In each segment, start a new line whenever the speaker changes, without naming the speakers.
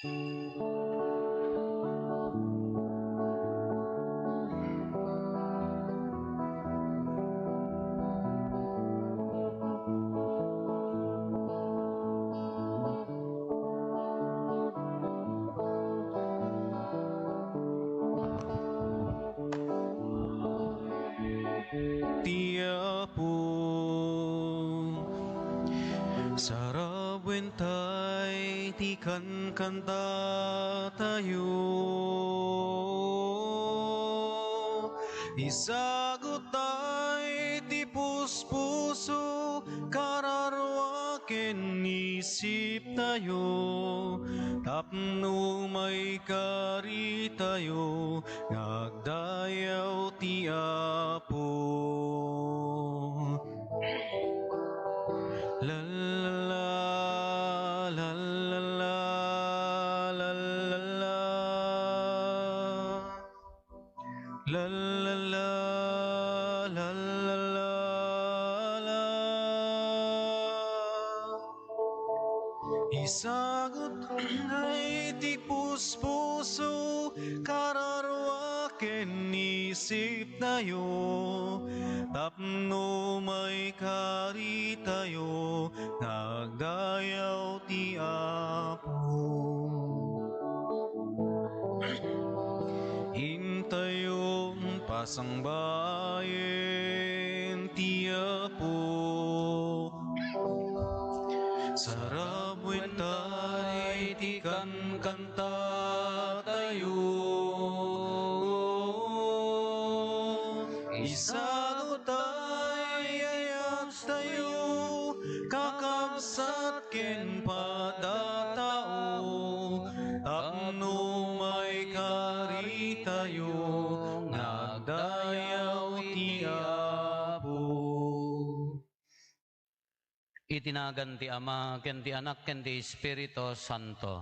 Tiapo sarabwentay ti kanta tayo isagutay ti puspuso kararwaken isip tayo tapno may kari tayo nagdayaw ti Apo. La la la la la la la la la la la la la. Isagot ay ti puspuso kararwaken isip tayo tapno may kari tayo nagdayaw ti Apo. Hintayong pasangbayen ti Apo sarabwentay ti kanta tayo isagutay ayat tayo kakabsat ken padatao tapno may kari tayo nagdayaw ti Apo.
Itinagan ti Ama, ken ti Anak, ken ti Espiritu Santo.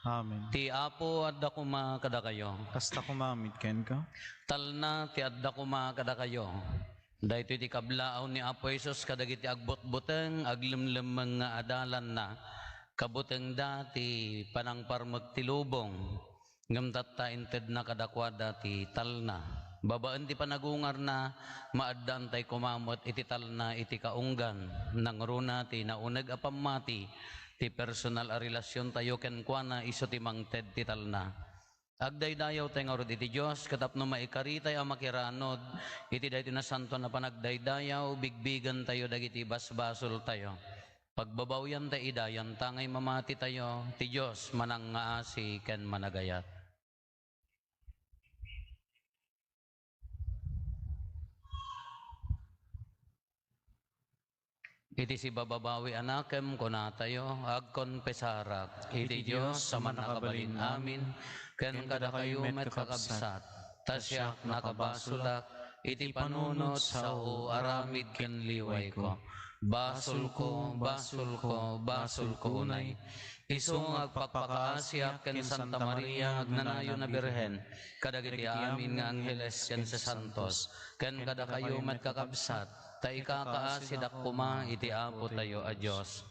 Amen.
Ti Apo adda kuma kada kayo.
Kasta kumamit ken ka?
Talna ti adda kuma kada kayo. Dahito ti kablaaw ni Apo Jesus kadagiti agbot-boteng aglimlemeng nga adalan na. Kabuteng dati panangparmag ti lubong. Ngem tatta inted na kadakwada ti talna. Babaan ti panagungar na maaddan tay kumamot iti talna iti kaunggan nang runa ti nauneg a pammati ti personal a relasyon tayo ken kuana iso ti mangted ti talna. Agdaydayaw tayo nga rod iti Diyos katapno maikari tayo makiranod iti dayti na santo na panagdaydayaw bigbigan tayo dagiti basbasol tayo. Pagbabawyan tayo idayan tangay mamati tayo ti Diyos manang ngaasi ken managayat. Iti si bababawi anakem kunatayo agkonpesarak iti Diyos sa manakabalin amin ken kada kayo met kakabsat tasyak nakabasulak iti panunot sa aramid ken liway ko basul ko basul ko basul ko unay isong agpakpakaasyak ken Santa Maria agnanayon na Birhen kadagiti amin nga angheles ken sa santos ken kada kayo met kakabsat ta ikakaasidak kuma iti Apo tayo a Diyos.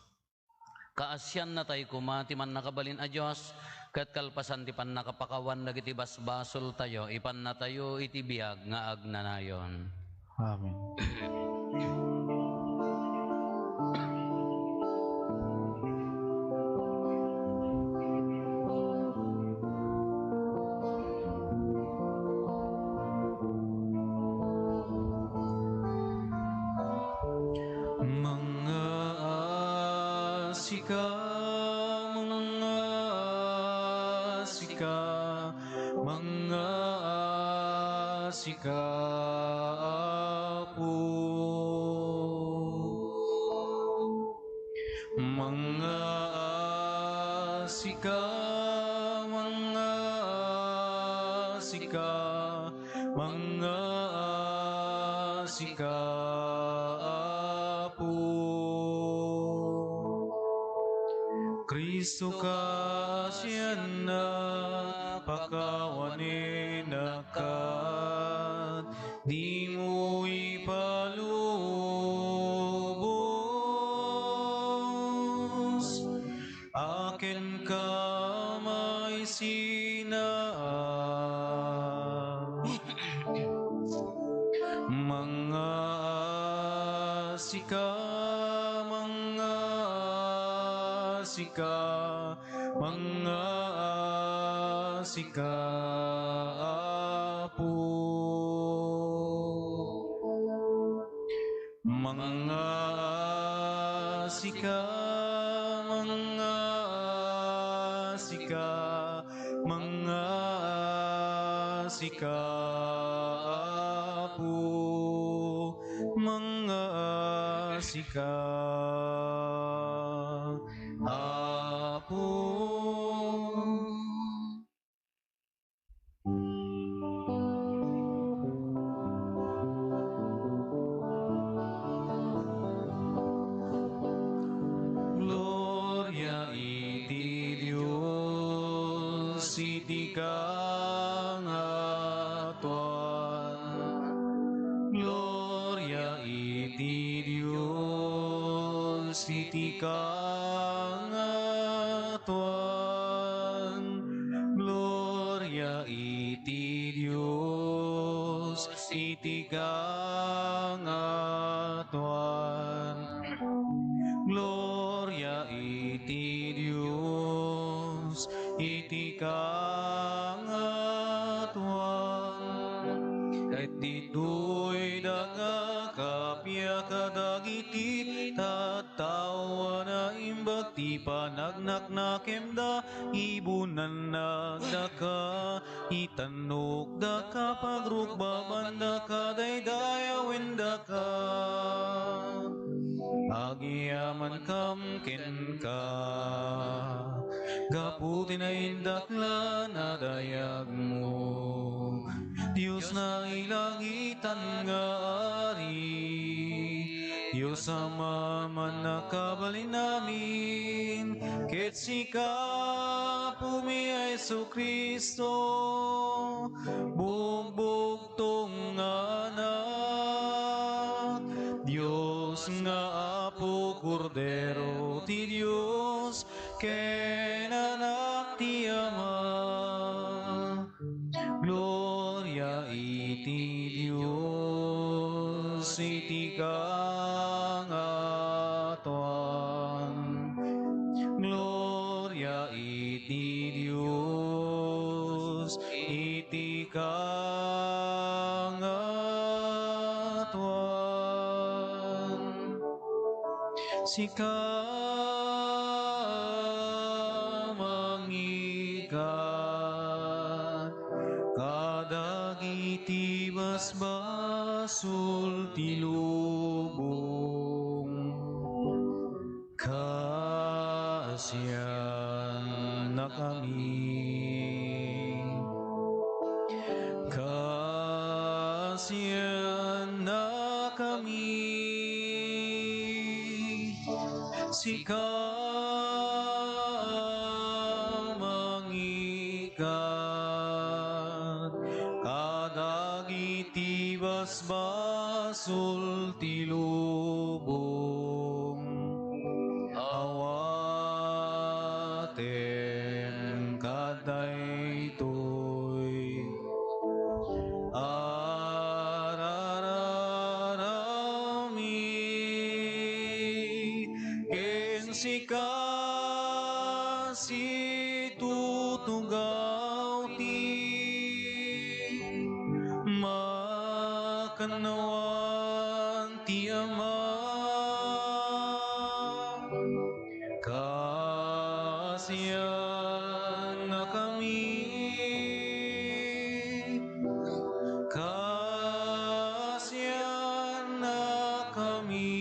Kaasyan na tayo kuma ti man nakabalin a Diyos ket kalpasan ti pan nakapakawan dagiti basbasol tayo ipan na tayo iti biag nga agnanayon.
Amen. Sika Apo mga sika Apo Kristo ka siyan na pakawanin akat di mo ipalubos akin ka sinaang mga asika, mga asika, mga asika, Apo. Mga asika, mga asika, mga asika, Apo. Mga asika, Apo. Gloria iti Dios iti kangatuan. Gloria iti Dios iti kangatuan. Gloria iti Dios iti kangatuan. Gloria iti Dios iti kangatuan. Ket ditoy dagakapya kadagiti tattawa na imbag ti panagnak na kemda ibunan nagdaka itanok daka pagrukbaban daka daydayawin daka. Agiyaman kam ken ka gaputi na indakla na dayag mo Diyos na ilagitan nga ari Diyos ama man nakabalin namin ket sika pumi Jesu Kristo bugbog tong anak Diyos nga Apo Kordero ti Diyos ken anak ti Ama. Gloria iti Diyos iti kangatuan. Gloria iti Diyos iti kangatuan. Sika mangikat kadagiti basbasul ti lubong kasiyan na kami kasiyan na kami sika mangikat kadagiti basbasul ti lubong awaten kadaytoy sika si tutugaw ti makanawan ti Ama kasiyan na kami kasiyan na kami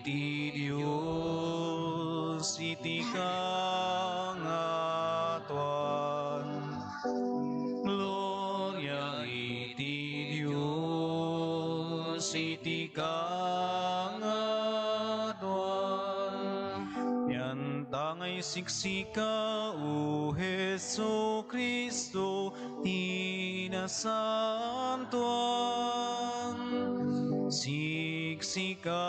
iti Diyos iti kangatuan. Gloria iti Diyos iti kangatuan. Yan tangay siksika o Hesu Kristo tinasantuan. Siksika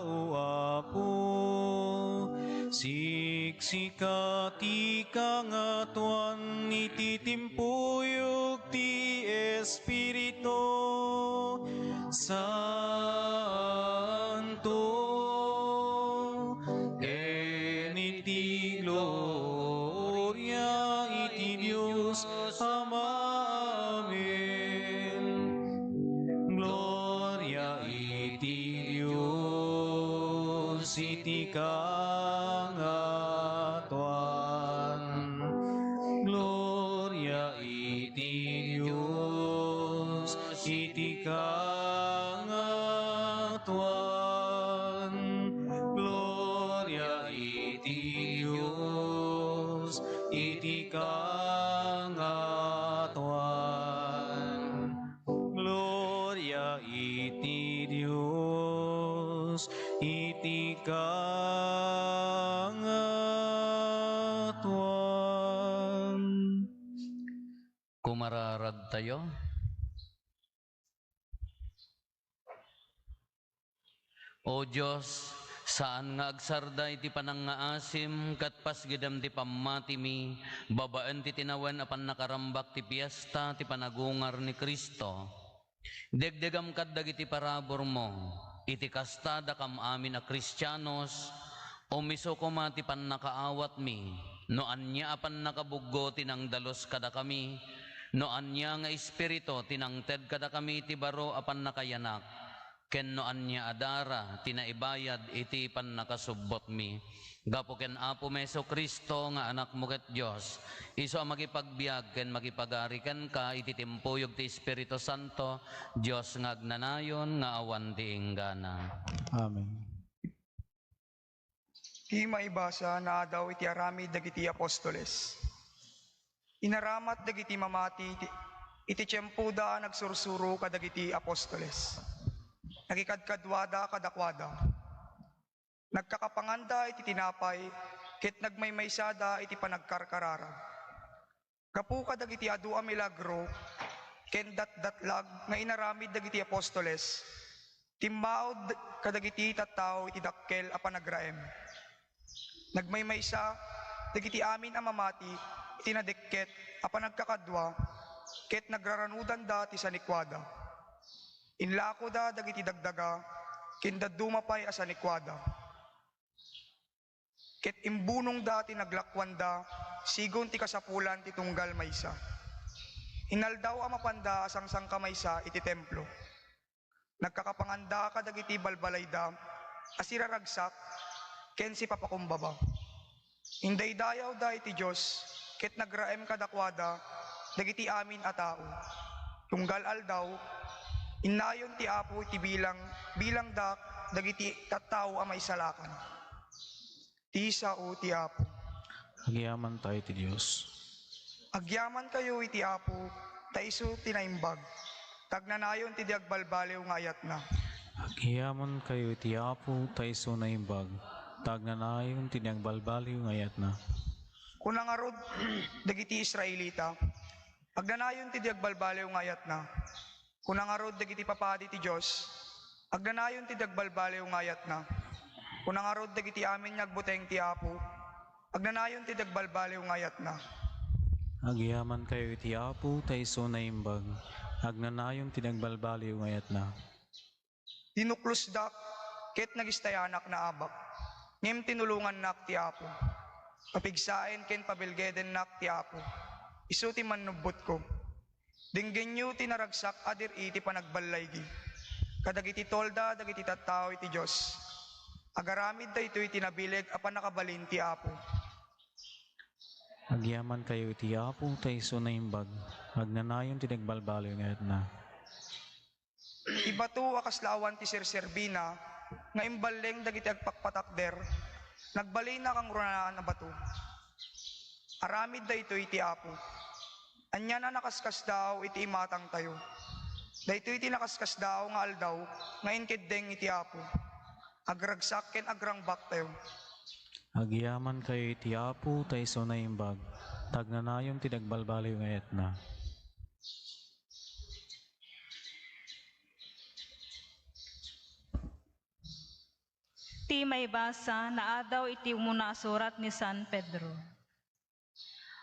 o Apo, siksika siksika ti kangatuan ititimpuyog ti Espiritu Santo ken iti gloria iti Dios Ama. Amen. Gloria iti Dios iti kangatuan. Gloria iti Dios iti kangatuan. Gloria iti Dios iti kangatuan. Gloria iti Dios iti kangatuan.
Kumararad tayo. O Diyos, saan nga agsarday ti panangaasim kat pasgidam ti pamati mi, babaan ti tinawen apan nakarambak ti piyesta ti panagungar ni Kristo. Degdegam kad dagiti parabor mo, iti kastada kam amin a Kristiyanos, umiso ko mati pan nakaawat mi, no anya apan nakabuggo tinang dalos kada kami, no anya nga espiritu tinangted kada kami ti baro apan nakayanak, ken no anya adara tinaibayad iti pan nakasubbot mi. Gapo ken Apo Meso Kristo nga anak mo ket Dios, iso ang magipagbiag ken magipagarikan ka iti timpuyog ti Espiritu Santo, Dios nga agnanayon nga awan ti inggana.
Amen.
Ti maibasa na daw iti aramid dagiti apostoles. Inaramat dagiti mamati iti tiyempo da nagsursuro kadagiti apostoles. Nagikadkadwada kadakwada. Nagkakapanganda iti tinapay, ket nagmaymaysada iti panagkarkarara. Kapu kadagiti adu a milagro, ken datdatlag nga inaramid dagiti apostoles, timmaod kadagiti tattao iti dakkel a panagraem. Nagmaymaysa dagiti amin a mamati iti nadikket a panagkakadwa, ket nagraranudan da ti sanikwada. Inlako da dagiti dagdaga, ken dadumapay a sanikwada. Ket imbunong dati naglakwanda, sigon ti kasapulan ti tunggal maysa. Inaldaw a mapanda asang kamaysa iti templo. Nagkakapanganda kadagiti balbalayda, asiraragsak, ken si papakumbaba. Indaydayaw da iti Diyos, ket nagraem kadakwada, dagiti amin a tao. Tunggal aldaw, inayon ti Apo iti bilang da dagiti tattao a maisalakan. Ti sao ti Apo.
Agyaman tayo ti Dios.
Agyaman kayo iti Apo, taiso tinaimbag. Tagnanayon ti diagbalbaliw nga ayat na.
Agyaman kayo ti Apo taiso na imbag. Tagnanayon ti diagbalbaliw nga ayat na.
Kunang arod dagiti Israelita, agnanayon ti diagbalbaliw nga ayat na. Kunang arod dagiti papadi ti Dios, agnanayon ti diagbalbaliw nga ayat na. Kunang arod dagiti amin nagbuteng ti Apo, agnanayon ti dagbalbaliw nga ayat na.
Agyaman kayo iti Apo taiso na imbag. Agnanayon ti nagbalbaliw nga ayat na.
Dinuklos dak, ket nagistayanak na abak. Ngem tinulungan nak ti Apo. Papigsaen ken pabilgeden nak ti Apo. Isu ti manubot ko. Dinggenyo ti naragsak adir iti panagballaygi. Kadagiti tolda dagiti tattao iti Dios. Agaramid da ito'y tinabileg apan nakabalin ti Apo.
Agyaman kayo iti Apo taiso na imbag. Agnanayon ti nagbalbaliw nga ayat na.
Ibato akaslawan ti Serserbina, nga imbaleng dagiti agpakpatakder, nagbalay na kang runaan na bato. Aramid da ito'y ti Apo. Anya na nakaskas daw iti imatang tayo. Da ito'y tinakaskas daw nga aldaw, nga inkiddeng iti Apo. Agragsak ken agrangbak tayo.
Agyaman kayo iti Apo taiso na imbag. Tagnanayon ti nagbalbaliw nga ayat na.
Ti may basa na adaw iti umuna surat ni San Pedro.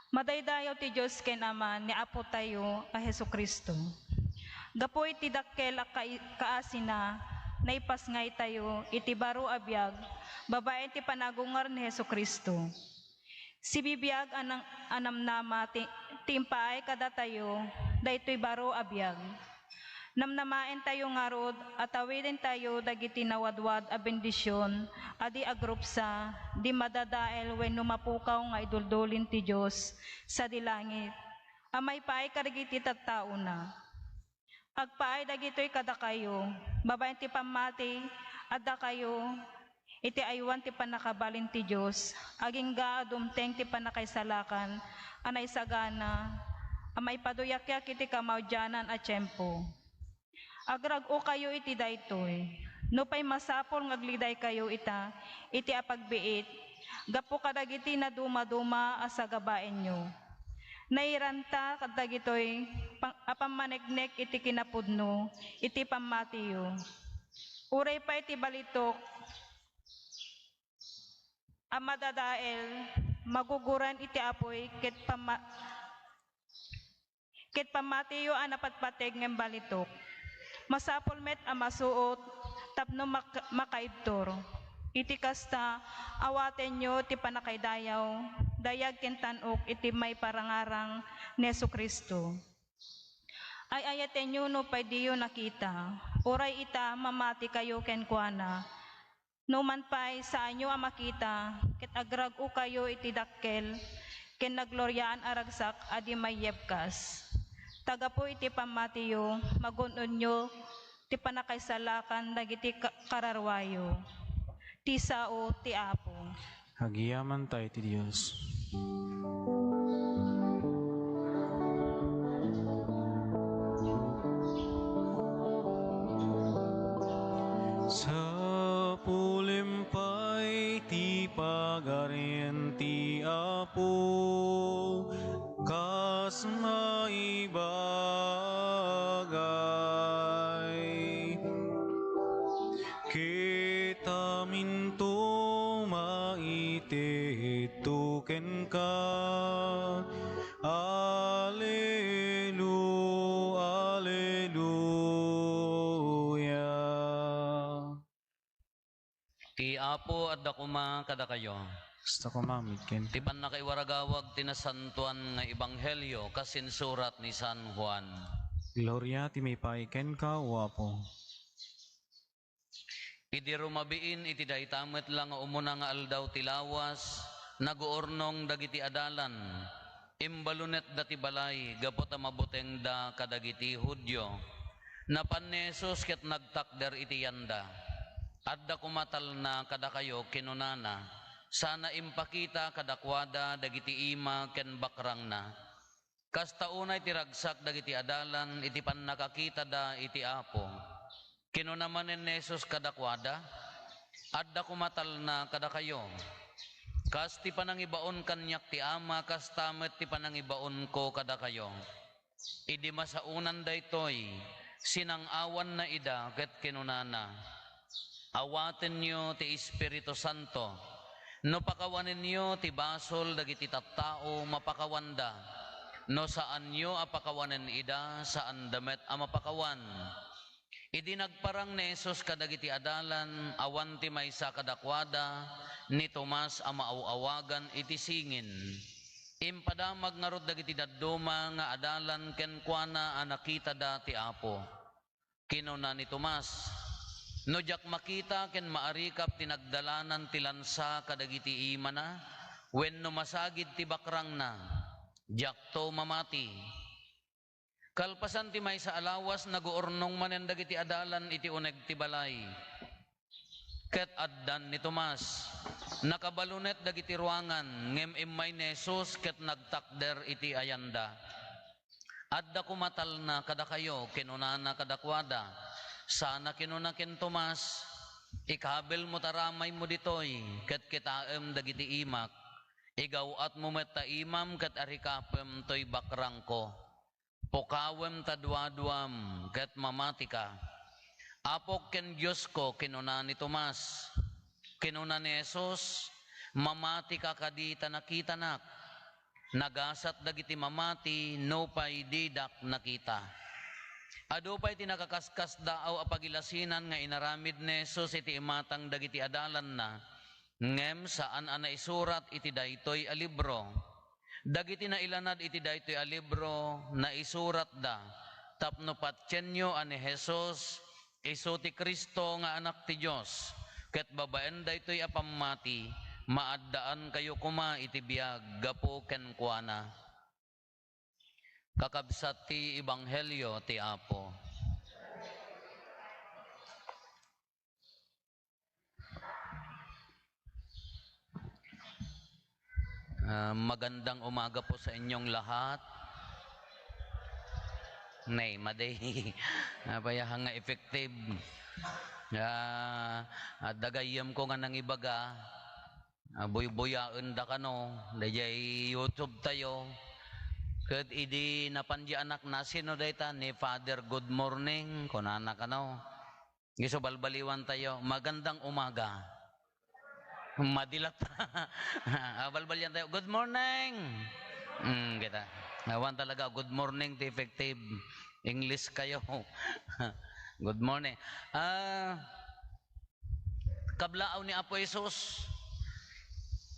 Madaydayaw ti Diyos ken Ama ni Apo tayo a Jesucristo. Gapo iti dakkel a kaasina naipasngay tayo iti baro a biag babae ti panagungar ni Jesucristo. Si bibiyag anamnama timpaay kada tayo daytoy baro a biag. Namnamaen tayo ngarod at awidin tayo dagiti nawadwad a bendisyon adi agrupsa di madadael wenno mapukaw nga iduldulin ti Dios sa dilangit. Amay paay kadagiti tattao na. Agpaay dagitoy kada kayo, babaen ti pamati adda kayo iti aywan ti panakabalin ti Dios, aging dumteng ti panakaisalakan anay sagana amay paduyakyak iti kamawdyanan a tiyempo. Agrag-o kayo iti daytoy. No pay masapol ngagliday kayo iti apagbiit. Gapo kadagiti na duma-duma asa gabaen nyo. Nairanta kadagitoy apamaneknek iti kinapudno, iti pamatiyo. Uray pa iti balitok, amadadael, maguguran iti apoy ket pamatiyo anapatpateg ng balitok. Masapol met a masuot, tapno makaibtor. Iti kasta, awaten nyo ti panakaydayaw, dayag kintanok iti may parangarang ni Jesucristo. Ay ayaten nyo no pay diyo nakita, uray ita mamati kayo kenkwana. No man pay sa anyo ang makita, ket agrag o kayo iti dakkel, ken nagloryaan aragsak adi may yebkas. Taga po iti pamatiyo, magunon nyo, ti panakaisalakan, dagiti kararwayo. Ti sao, ti Apo.
Hagiyaman tayo ti Diyos. Sa pulimpay ti pagarin ti Apo, kas maibagay kita minto maitituken ka. Alleluia.
Ti Apo at dakuma kada kayo.
Gusto ko mamit ken.
Ti panakaiwaragawag tinasantuan nga ebanghelyo kasin surat ni San Juan.
Gloria ti may paiken ka, o Apo.
Idi rumabiin iti daytamet lang nga umuna nga aldaw ti lawas, naguornong dagiti adalan, imbalunet dati balay, gapot mabuteng da kadagiti Hudyo, napan ni Jesus ket nagtakder iti yanda, adda kumatal na kada kayo kinunana, sana impakita kadakwada dagiti ima ken bakrang na. Kasta unay ti ragsak dagiti adalan, iti pan nakakita da iti Apo. Kinunamanen ni Jesus kadakwada, adda kumatal na kada kayo. Kas ti panangibaon kanyak ti ama, kas tamet ti panangibaon ko kada kayo. Idi masaunan daytoy, sinang-awan na ida ket kinunana. Awaten nyo ti Espiritu Santo, no pakawanin nyo ti basol dagiti tattao mapakawanda, no saan nyo apakawanen ida, saan damet amapakawan. Idi nagparang ni Jesus kadagiti adalan, awan ti maysa kadakwada, ni Tomas amaawagan iti singin. Impadamag nga rod dagiti dadduma nga adalan kenkwana anakita da ti Apo. Kinuna ni Tomas, no jak makita ken maarikap tinagdalanan ti lansa kadagiti imana, wenno masagid ti bakrang na, jak to mamati. Kalpasan ti may sa alawas, naguornong manen dagiti adalan iti uneg ti balay. Ket addan ni Tomas, nakabalunet dagiti ruangan, ngem immay ni Jesus ket nagtakder iti ayanda. Adda kumatal na kada kayo, kinunana kadakwada, sana kinuna ken Tomas, ikabel mo taramay mo ditoy, ket kitaem dagiti imak, igaw at mo met ta imam ket arikapem toy bakrang ko. Pokawem tadwadwam ket mamati ka. Apok ken Diyos ko kinuna ni Tomas. Kinuna ni Jesus, mamati ka kadita nakita nak. Nagasat dagiti mamati, no pay didak nakita. Ado pa'y tinakakaskas daaw apagilasinan nga inaramid ni Jesus iti imatang dagiti adalan na, ngem saan ana isurat iti daytoy a libro. Dagiti na ilanad iti daytoy a libro na isurat da, tapno patyenyo ani Jesus, isu ti Kristo nga anak ti Dios, ket babaen daytoy a pammati, maaddaan kayo kuma iti biag, gapo ken kuana. Kakabsat ti Ebanghelyo ti Apo. Magandang umaga po sa inyong lahat. Nay, maday. Napayahang nga effective. Dagayam ko nga nang ibaga. Buy-buyaon da kano. Dayay YouTube tayo. Kat idi napandi anak na sino dayta ni Father Good Morning. Kunana kano. Giso balbaliwan tayo. Magandang umaga. Madilat. Balbalian tayo. Good morning. Kita. Nawan talaga. Good morning to effective. English kayo. Good morning. Kablaaw ni Apo Jesus.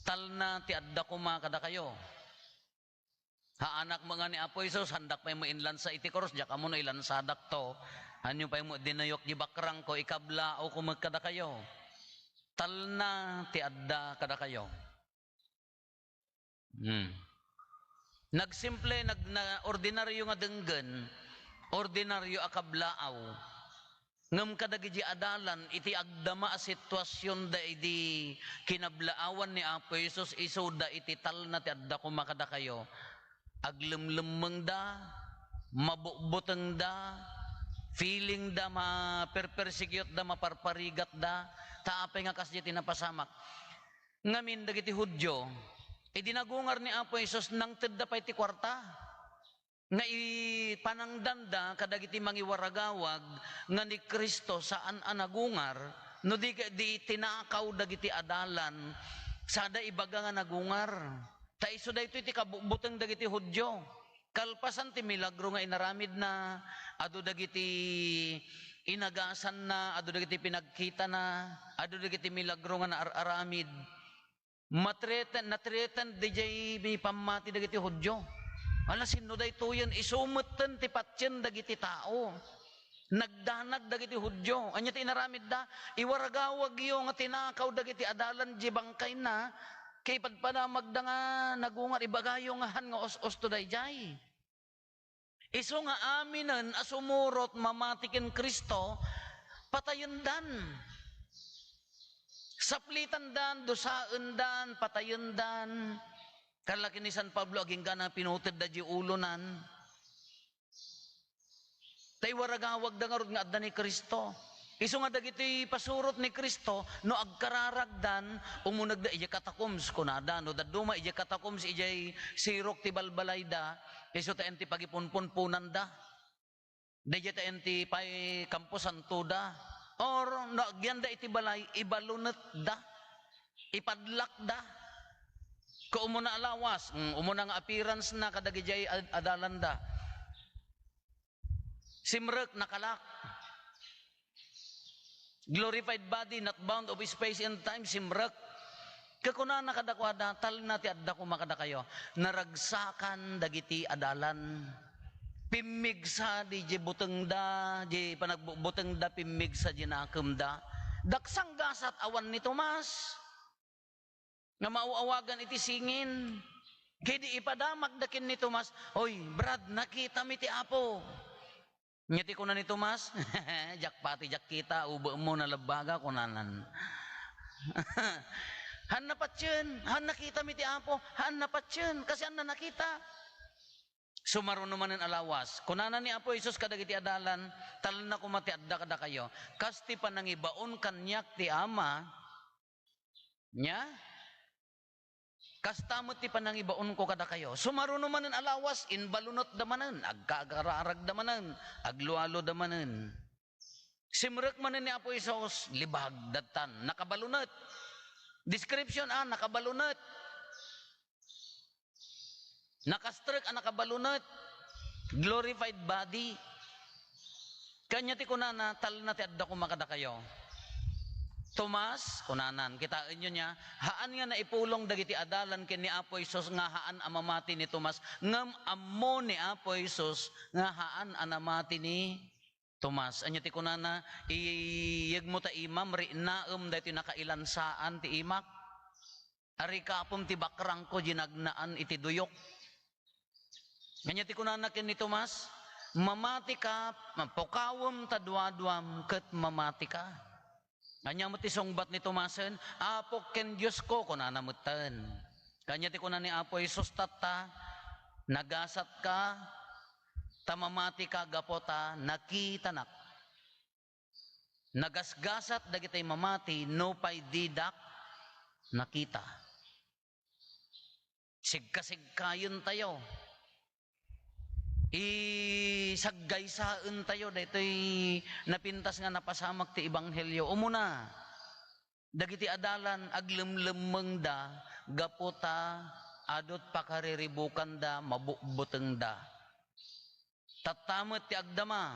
Tal na ti adda kuma kada kayo. Haanak mga ni Apo Jesus, handak pa mo inlansa iti koros, diya ka mo no ilansadak to. Hanyo pa mo dinayok di bakrang ko, ikabla o kumagkada kayo. Tal na ti adda kada kayo. Nagsimple, ordinaryo nga denggen, ordinaryo akablaaw. Ngam kadagiti adalan, iti agdama a sitwasyon da iti kinablaawan ni Apo Jesus, iso da iti tal na ti adda kumakada kayo. Aglemlemeng da, mabukbuteng da, feeling da, maperpersikiyot da, maparparigat da, taapay nga kasya tinapasamak. Ngamin dagiti Hudyo, idinagungar ni Apo Jesus nang tedda pa iti kwarta. Nga ipanangdanda kadagiti mangiwaragawag nga ni Kristo saan anagungar, no di tinakaw dagiti adalan, sada ibaga nga nagungar. Taiso da ito iti kabubuteng dagiti Hudyo. Kalpasan ti milagro nga inaramid na, ado dagiti inagasan na, ado dagiti pinagkita na, ado dagiti milagro nga naararamid. Natretan di jay pamati dagiti Hudyo. Ala sino da ito yan, isumutan ti patyen dagiti tao. Nagdanag dagiti Hudyo. Anya ti inaramid da, iwaragawag yung nga tinakaw dagiti adalan di bangkay na, kay padpanamag da nga nagungar, ibagayo nga han nga os to dayjay. Iso nga aminan, asumurot, mamatikin Kristo, patayon dan. Saplitan dan, dosaan dan, patayon dan. Kalaki ni San Pablo, aging ka na pinutid da di ulonan. Tay waragawag da nga rod nga adda ni Kristo. Iso nga dagiti pasurot ni Kristo, no agkararagdan, umunag da ija katakoms kunada, no daduma ija katakoms ijay sirok ti balbalay da, iso ta enti pagipunpunpunan da, da ija ta enti pay kampusanto da, or no agyan da iti balay, ibalunat da, ipadlak da, ko umuna alawas, umuna nga appearance na kadagijay adalan da, simrek nakalak, glorified body, not bound of space and time, simrak. Kakuna nakadakwada, tal na ti adda kumakada kayo. Naragsakan dagiti adalan. Pimigsa di buteng da, di panagbuteng da, pimigsa di nakem da. Daksang gasat awan ni Tomas. Nga mauawagan iti singin. Kedi ipadamag dakin ni Tomas, oy, Brad, nakita mi ti Apo. Nyati ko na ni Tomas, jak pati jak kita, ubo mo na labaga kunanan. Han napatyan, han nakita mi ti Apo, han napatyan, kasi han na nakita. Sumaro naman ang alawas. Kunanan ni Apo Jesus kadagiti adalan, talan na kumati adda kada kayo. Kasti pa nang ibaon kanyak ti Ama, nya, kastamot ti panangibaon ko kada kayo. Sumaruno manen alawas, inbalunot damanen, agkagararag damanen, aglualo damanen. Simrek manen ni Apo Isos, libag datan, nakabalunot. Description nakabalunot. Nakastrek nakabalunot. Glorified body. Kanya ti kunana, tal na ti adda kumakada kayo. Tomas, kunanan, kitain nyo niya, haan nga na ipulong dagiti adalan ken ni Apo Isos nga haan amamati ni Tomas, ngam ammo ni Apo Isos nga haan anamati ni Tomas. Anya ti kunana, iyeg mo ta imam, rinaem dahito nakailansaan ti imak, ari kapom ti bakrang ko ginagnaan iti duyok. Anya ti kunana ken ni Tomas, mamati ka, mapukawam tadwadwam, ket mamati ka. Kanya mo ti songbat ni Tomasen, apok ken Diyos ko, kunanamutan. Kanya ti kunan ni Apo Isos tata, nagasat ka, tamamati ka, gapota, nakitanak. Nagasgasat dagitay mamati, no pay didak, nakita. Sigka-sigkayon tayo. Isaggay-saan tayo daytoy napintas nga napasamak ti ebanghelyo. Umuna, dagiti adalan aglemlemeng da, gapota adot pakariribukan da, mabukbuteng da. Tatamot ti agdama,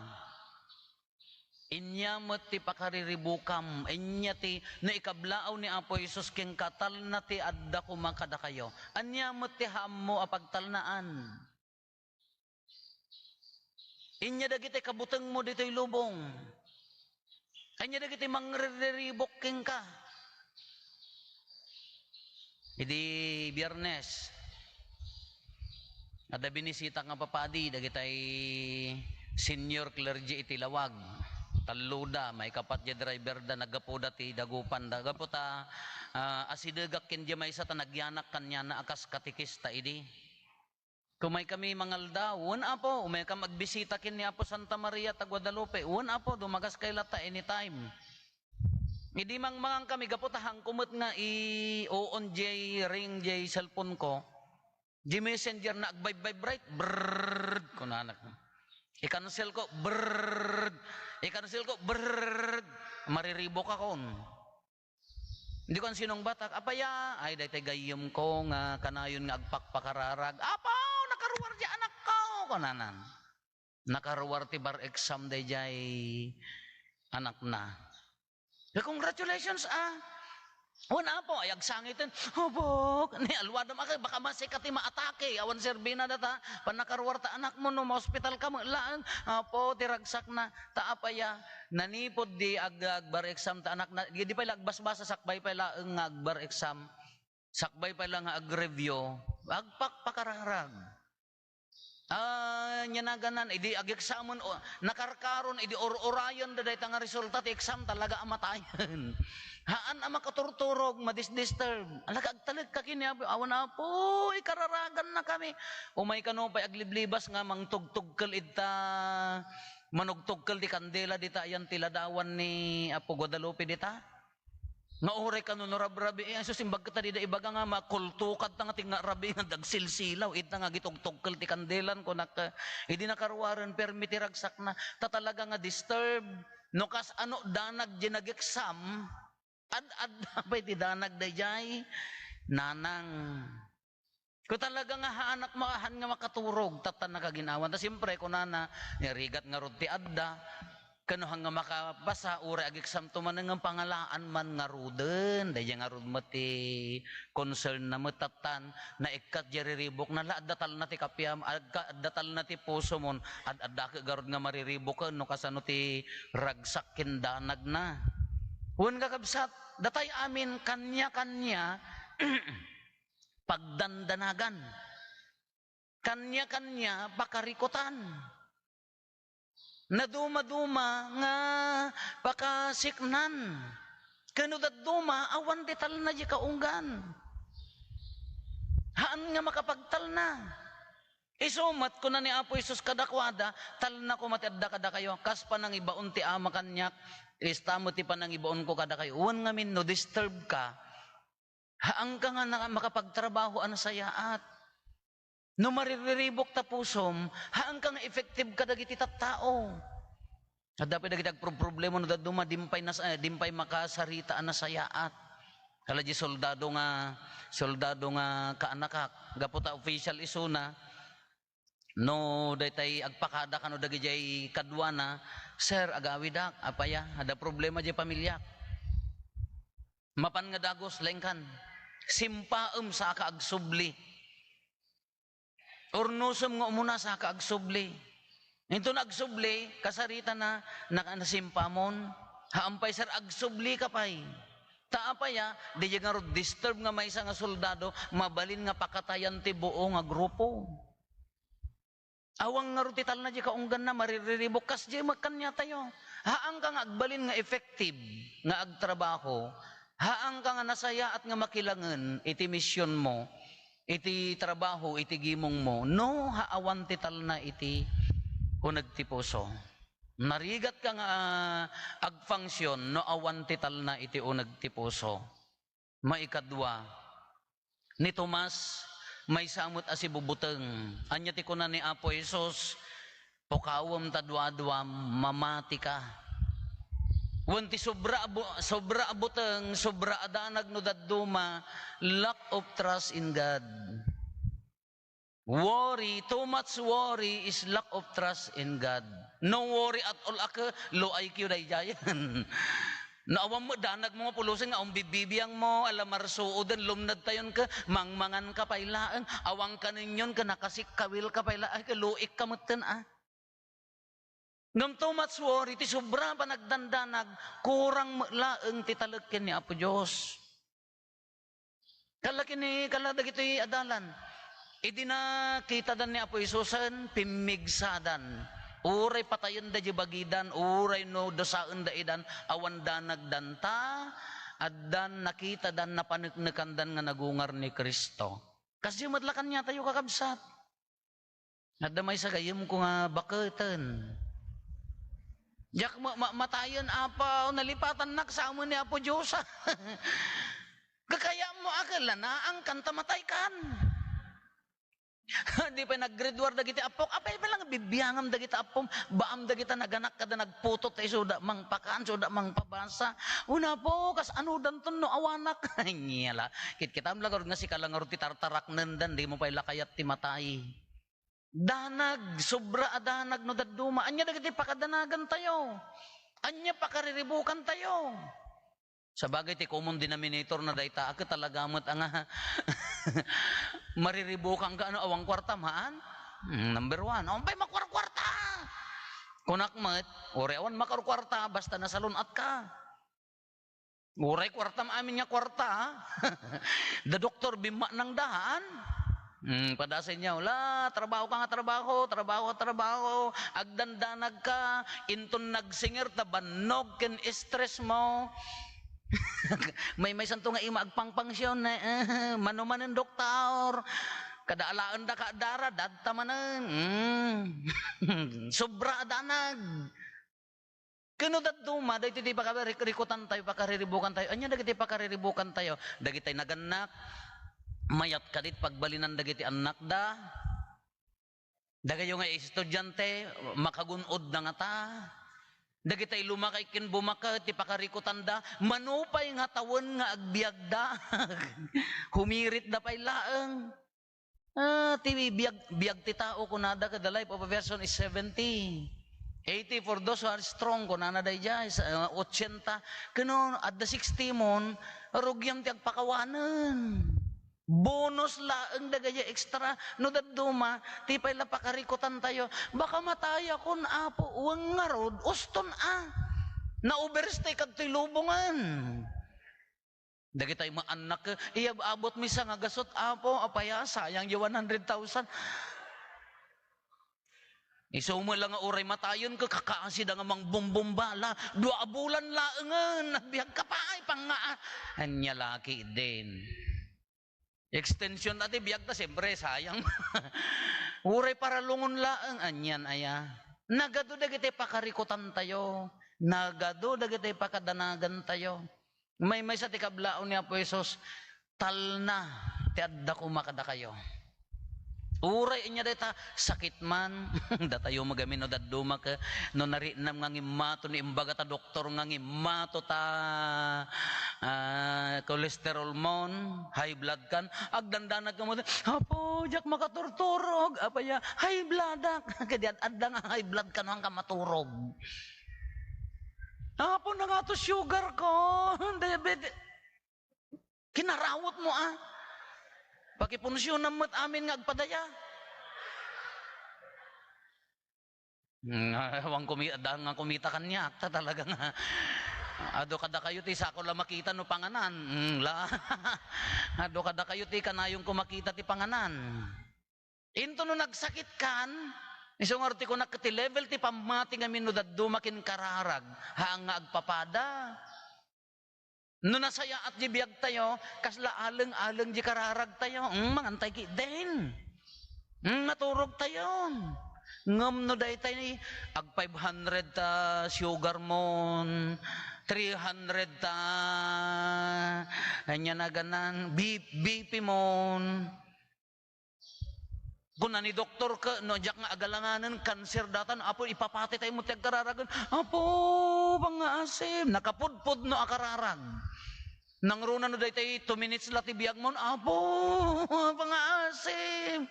inyamot ti pakariribukam, inya ti naikablaaw ni Apo Isos ken katal na ti adda kumakada kayo. Anyamot ti hammo apagtalnaan. Inya dagiti kabuteng mo dito'y lubong. Inya dagiti mangriribok king ka. Idi Biyernes, ada binisita nga papadi, dagitay senior clergy iti Lawag. Taluda, may kapat ya driver da, nagapuda ti dagupan da. Gaputa, asidegak kin di may sa tanagyanak kanya na akas katikista idi. Kumay kami mangalda, apo, umay ka magbisita kin ni Apo Santa Maria ta Guadalupe, apo, dumagas kay lata anytime. Hindi mangang kami, gaputahang kumot nga on jay ring jay cellphone ko, jay messenger na agbay-vibrate, brrrr, kunanak. I-cancel ko, brrrr, i-cancel ko, brrrr, mariribok ako. Hindi ko ang sinong batak, apaya, ay dahil gayom ko nga kanayon nga agpakpakararag, apo, nakaruwar di anak ko, kunanan. Nakaruwar ti bar exam day jay anak na. Congratulations Una po, ay agsangitin, hubok, ni alwadam akay, baka masikat ti maatake, awan serbina data, panakaruwar ta anak mo, no, ma-hospital ka mo, laan, po, tiragsak na, taapaya, nanipod di agbar exam ta anak na, di pa lagbasbasa, sakbay pa lang agbar exam, sakbay pa lang ag-review, agpakpakararag. Nyanaganan, idi ag-examon, nakarkaron, idi or-orayon, daday nga resulta, ti exam talaga amatayan. Haan ang makaturturog, madisdisturb. Alagagtalag ka kiniyabi, awan na po, ikararagan na kami. Umay ka no, pa'y agliblibas nga, mangtugtugkal ita, manugtugkal di kandela, dita, ayan tiladawan ni Apo Guadalupe, dita. Nga ore ka no, rabi, susimbag ka ta, dida, ibaga nga, makultukad ta nga, tinga rabi, nga dagsilsilaw, ita nga, gitugtugkal ti kandelan, hindi nakaruwaran, permiti ragsak na, tatalaga nga disturb, no kas ano, danag, ginag-exam, ad-ad ti danag dayjay nanang ko talaga nga haanak makahan nga makaturog tatan nakaginawan ta siyempre kunana rigat nga rod ti adda kano hanga makabasa ure ag exam tuman nga pangalaan man nga ruden dayjay nga rod mati concern na metatan na ikat jariribok na la addatal na ti kapyam addatal na ti puso mon adda ka garod nga mariribok no kasano ti ragsak ken danag na. Huwag kakabsat, datay amin kanya-kanya pagdandanagan. Kanya-kanya pakarikutan. Naduma-duma nga pakasiknan. Kanudad duma, awan detal na di kaunggan. Haan nga makapagtal na. Isumat ko na ni Apo Isos kadakwada, tal na ko matadda kada kayo, kas pa nang ibaon ti ama kanyak, istamo ti pa nang ibaon ko kada kayo. Uwan nga min, no disturb ka, haang ka nga makapagtrabaho ano sayaat. No maririribok ta pusom, haang ka nga effective ka dagiti tattao. At dapat dagiti problema no daduma, dimpay makasarita na sayaat. Kala di soldado nga kaanakak, gaputa official isuna, no daytay agpakada kano dagi jay kadwana, sir agawidak, apaya, ada problema jay pamilya. Mapan nga dagos lengkan, simpaem sa kaagsubli. Ornusem nga umuna sa kaagsubli. Ito nagsubli, kasarita na nakasimpamon, haampay sir agsubli kapay. Taapaya, di nga ro disturb nga may isa nga soldado, mabalin nga pakatayan ti buo nga grupo. Awang nga ro tital na di kaunggan na maririribok, kas di magkanya tayo. Haang ka nga agbalin nga effective, nga agtrabaho, haang ka nga nasaya at nga makilangan, iti mission mo, iti trabaho, iti gimong mo, no haawan tital na iti unag ti puso. Narigat ka nga agfunction, no awan tital na iti unag ti puso. Maikadwa, ni Tomas, may samot asibubuteng, anya ti kunan ni Apo Isos, pokawam tadwa-dwam, mamati ka. Wanti sobra abuteng, sobra adanag no dadduma, lack of trust in God. Worry, too much worry is lack of trust in God. No worry at all ako, low IQ na ijayan. Naawang mo, danag mo pulusin nga, bibibiyang mo, alamar suodan, lumnad tayon ka, mangmangan ka pailaan, awang ka ninyon ka, nakasik kawil ka pailaan, ay kaluik ka matan Ngam too much worry, ti sobra pa nagdandanag, kurang laeng ti talagkin ni Apo Diyos. Kaladag ito'y adalan. Idi na kita dan ni Apo Isusan, pimigsadan. Uray patayon da bagidan, uray no dosaan da idan, awan da nagdanta, addan nakita dan napanagnakan dan nga nagungar ni Kristo. Kasi madlakan niya tayo kakabsat. Adda may sagayim ko nga bakatan. Jak matayon apa, nalipatan nak sa amo ni Apo Diyos. Kakaya mo akala na ang kanta matay kan. Di pa nag-graduar dagiti apok, apay pa lang bibiyangam dagiti apom, baam dagita naganak kada nagputot tayo suda mang pakaan, suda mang pabasa. Una po, kas ano danton no awanak. Nyala, kita lang nga si kalangar ti tartarak nandan, di mo pa ilakayat ti matay. Danag, sobra adanag no dadduma, anya dagiti pakadanagan tayo. Anya pakariribukan tayo. Sa bagay ti common denominator na dayta, ako talagamot ang mariribukan ka ano awang kwarta maan? Number 1, ampay makwarkwarta. Kunak mat, ore awan makarkwarta basta nasalunat ka. Uray kwarta maamin niya kwarta. The doktor bima ng dahan. Padasin niya, wala, trabaho ka nga trabaho, agdandanag ka, inton nagsinger, tabanog, ken stress mo. may santo nga ima agpangpangsyon na manuman ng doktor kadaalaan da ka dara dadta manan sobra adanag kano dadduma dagiti pakarikutan tayo pakariribukan tayo anya dagiti pakariribukan tayo dagiti naganak mayat kadit pagbalinan dagiti anak da dagayo nga estudyante makagunod na nga ta dagitay lumakay kin bumaka ti pakarikutan da manupay nga tawon nga agbiag da humirit da pay laeng ti biag ti tao kunada ka the life of a person is 70 80 for those who are strong kunana day jay 80 kuno at the 60 mon rugyam ti agpakawanen bonus laeng dagaya extra no dadduma ti pay la pakarikutan tayo baka mataya kun Apo uwang nga rod uston na overstay kag tilubungan dagitay maanak iyab abot misa nga gasot Apo apaya sayang yung 100,000 isumo lang nga uray matayon ka kakaasid nga mang bumbumbala 2 bulan laengan nabiyag ka pa ay pang nga anya laki din extension natin biyag na siyempre sayang uray para lungon laeng anyan aya nagado dagiti pakarikutan tayo nagado dagiti pakadanagan tayo may sa tikablaon ni Apo Isos tal na ti adda ko makada kayo Uray niya data sakit man datayo magamin no daduma ka no narinam nga mato ni imbaga ta doktor nga mato ta cholesterol mon high blood kan agdandanag ka mo apo jak makaturturog apa ya high blood kadiad adda nga high blood kan ang kamaturog apo na nga to sugar ko diabetes kinarawot mo pakipunsyon na mo't amin nga agpadaya. Awang kumita kanya, talaga nga. Ado kada kayo ti sako la makita no panganan. Ado kada kayo ti kanayong kumakita ti panganan. Into no nagsakit kan, isong arti ko nakati level ti pamati nga minudad dumakin kararag, haang nga agpapada. No nasaya at di biyag tayo, kasla aleng-aleng di kararag tayo, mangantay ki din. Naturog tayo. Ngam no day tayo ag 500 ta sugar mon, 300 ta, anya na ganan, BP mon. Kung na ni doktor ka, no, jak nga agalanganan, cancer datan, apo ipapati tayo mo tiyag kararagan, apo, pang-asim, nakapudpud no akararag. Nangruna no day tayo 2 minutes lati biyag mon, apo, pang-asim.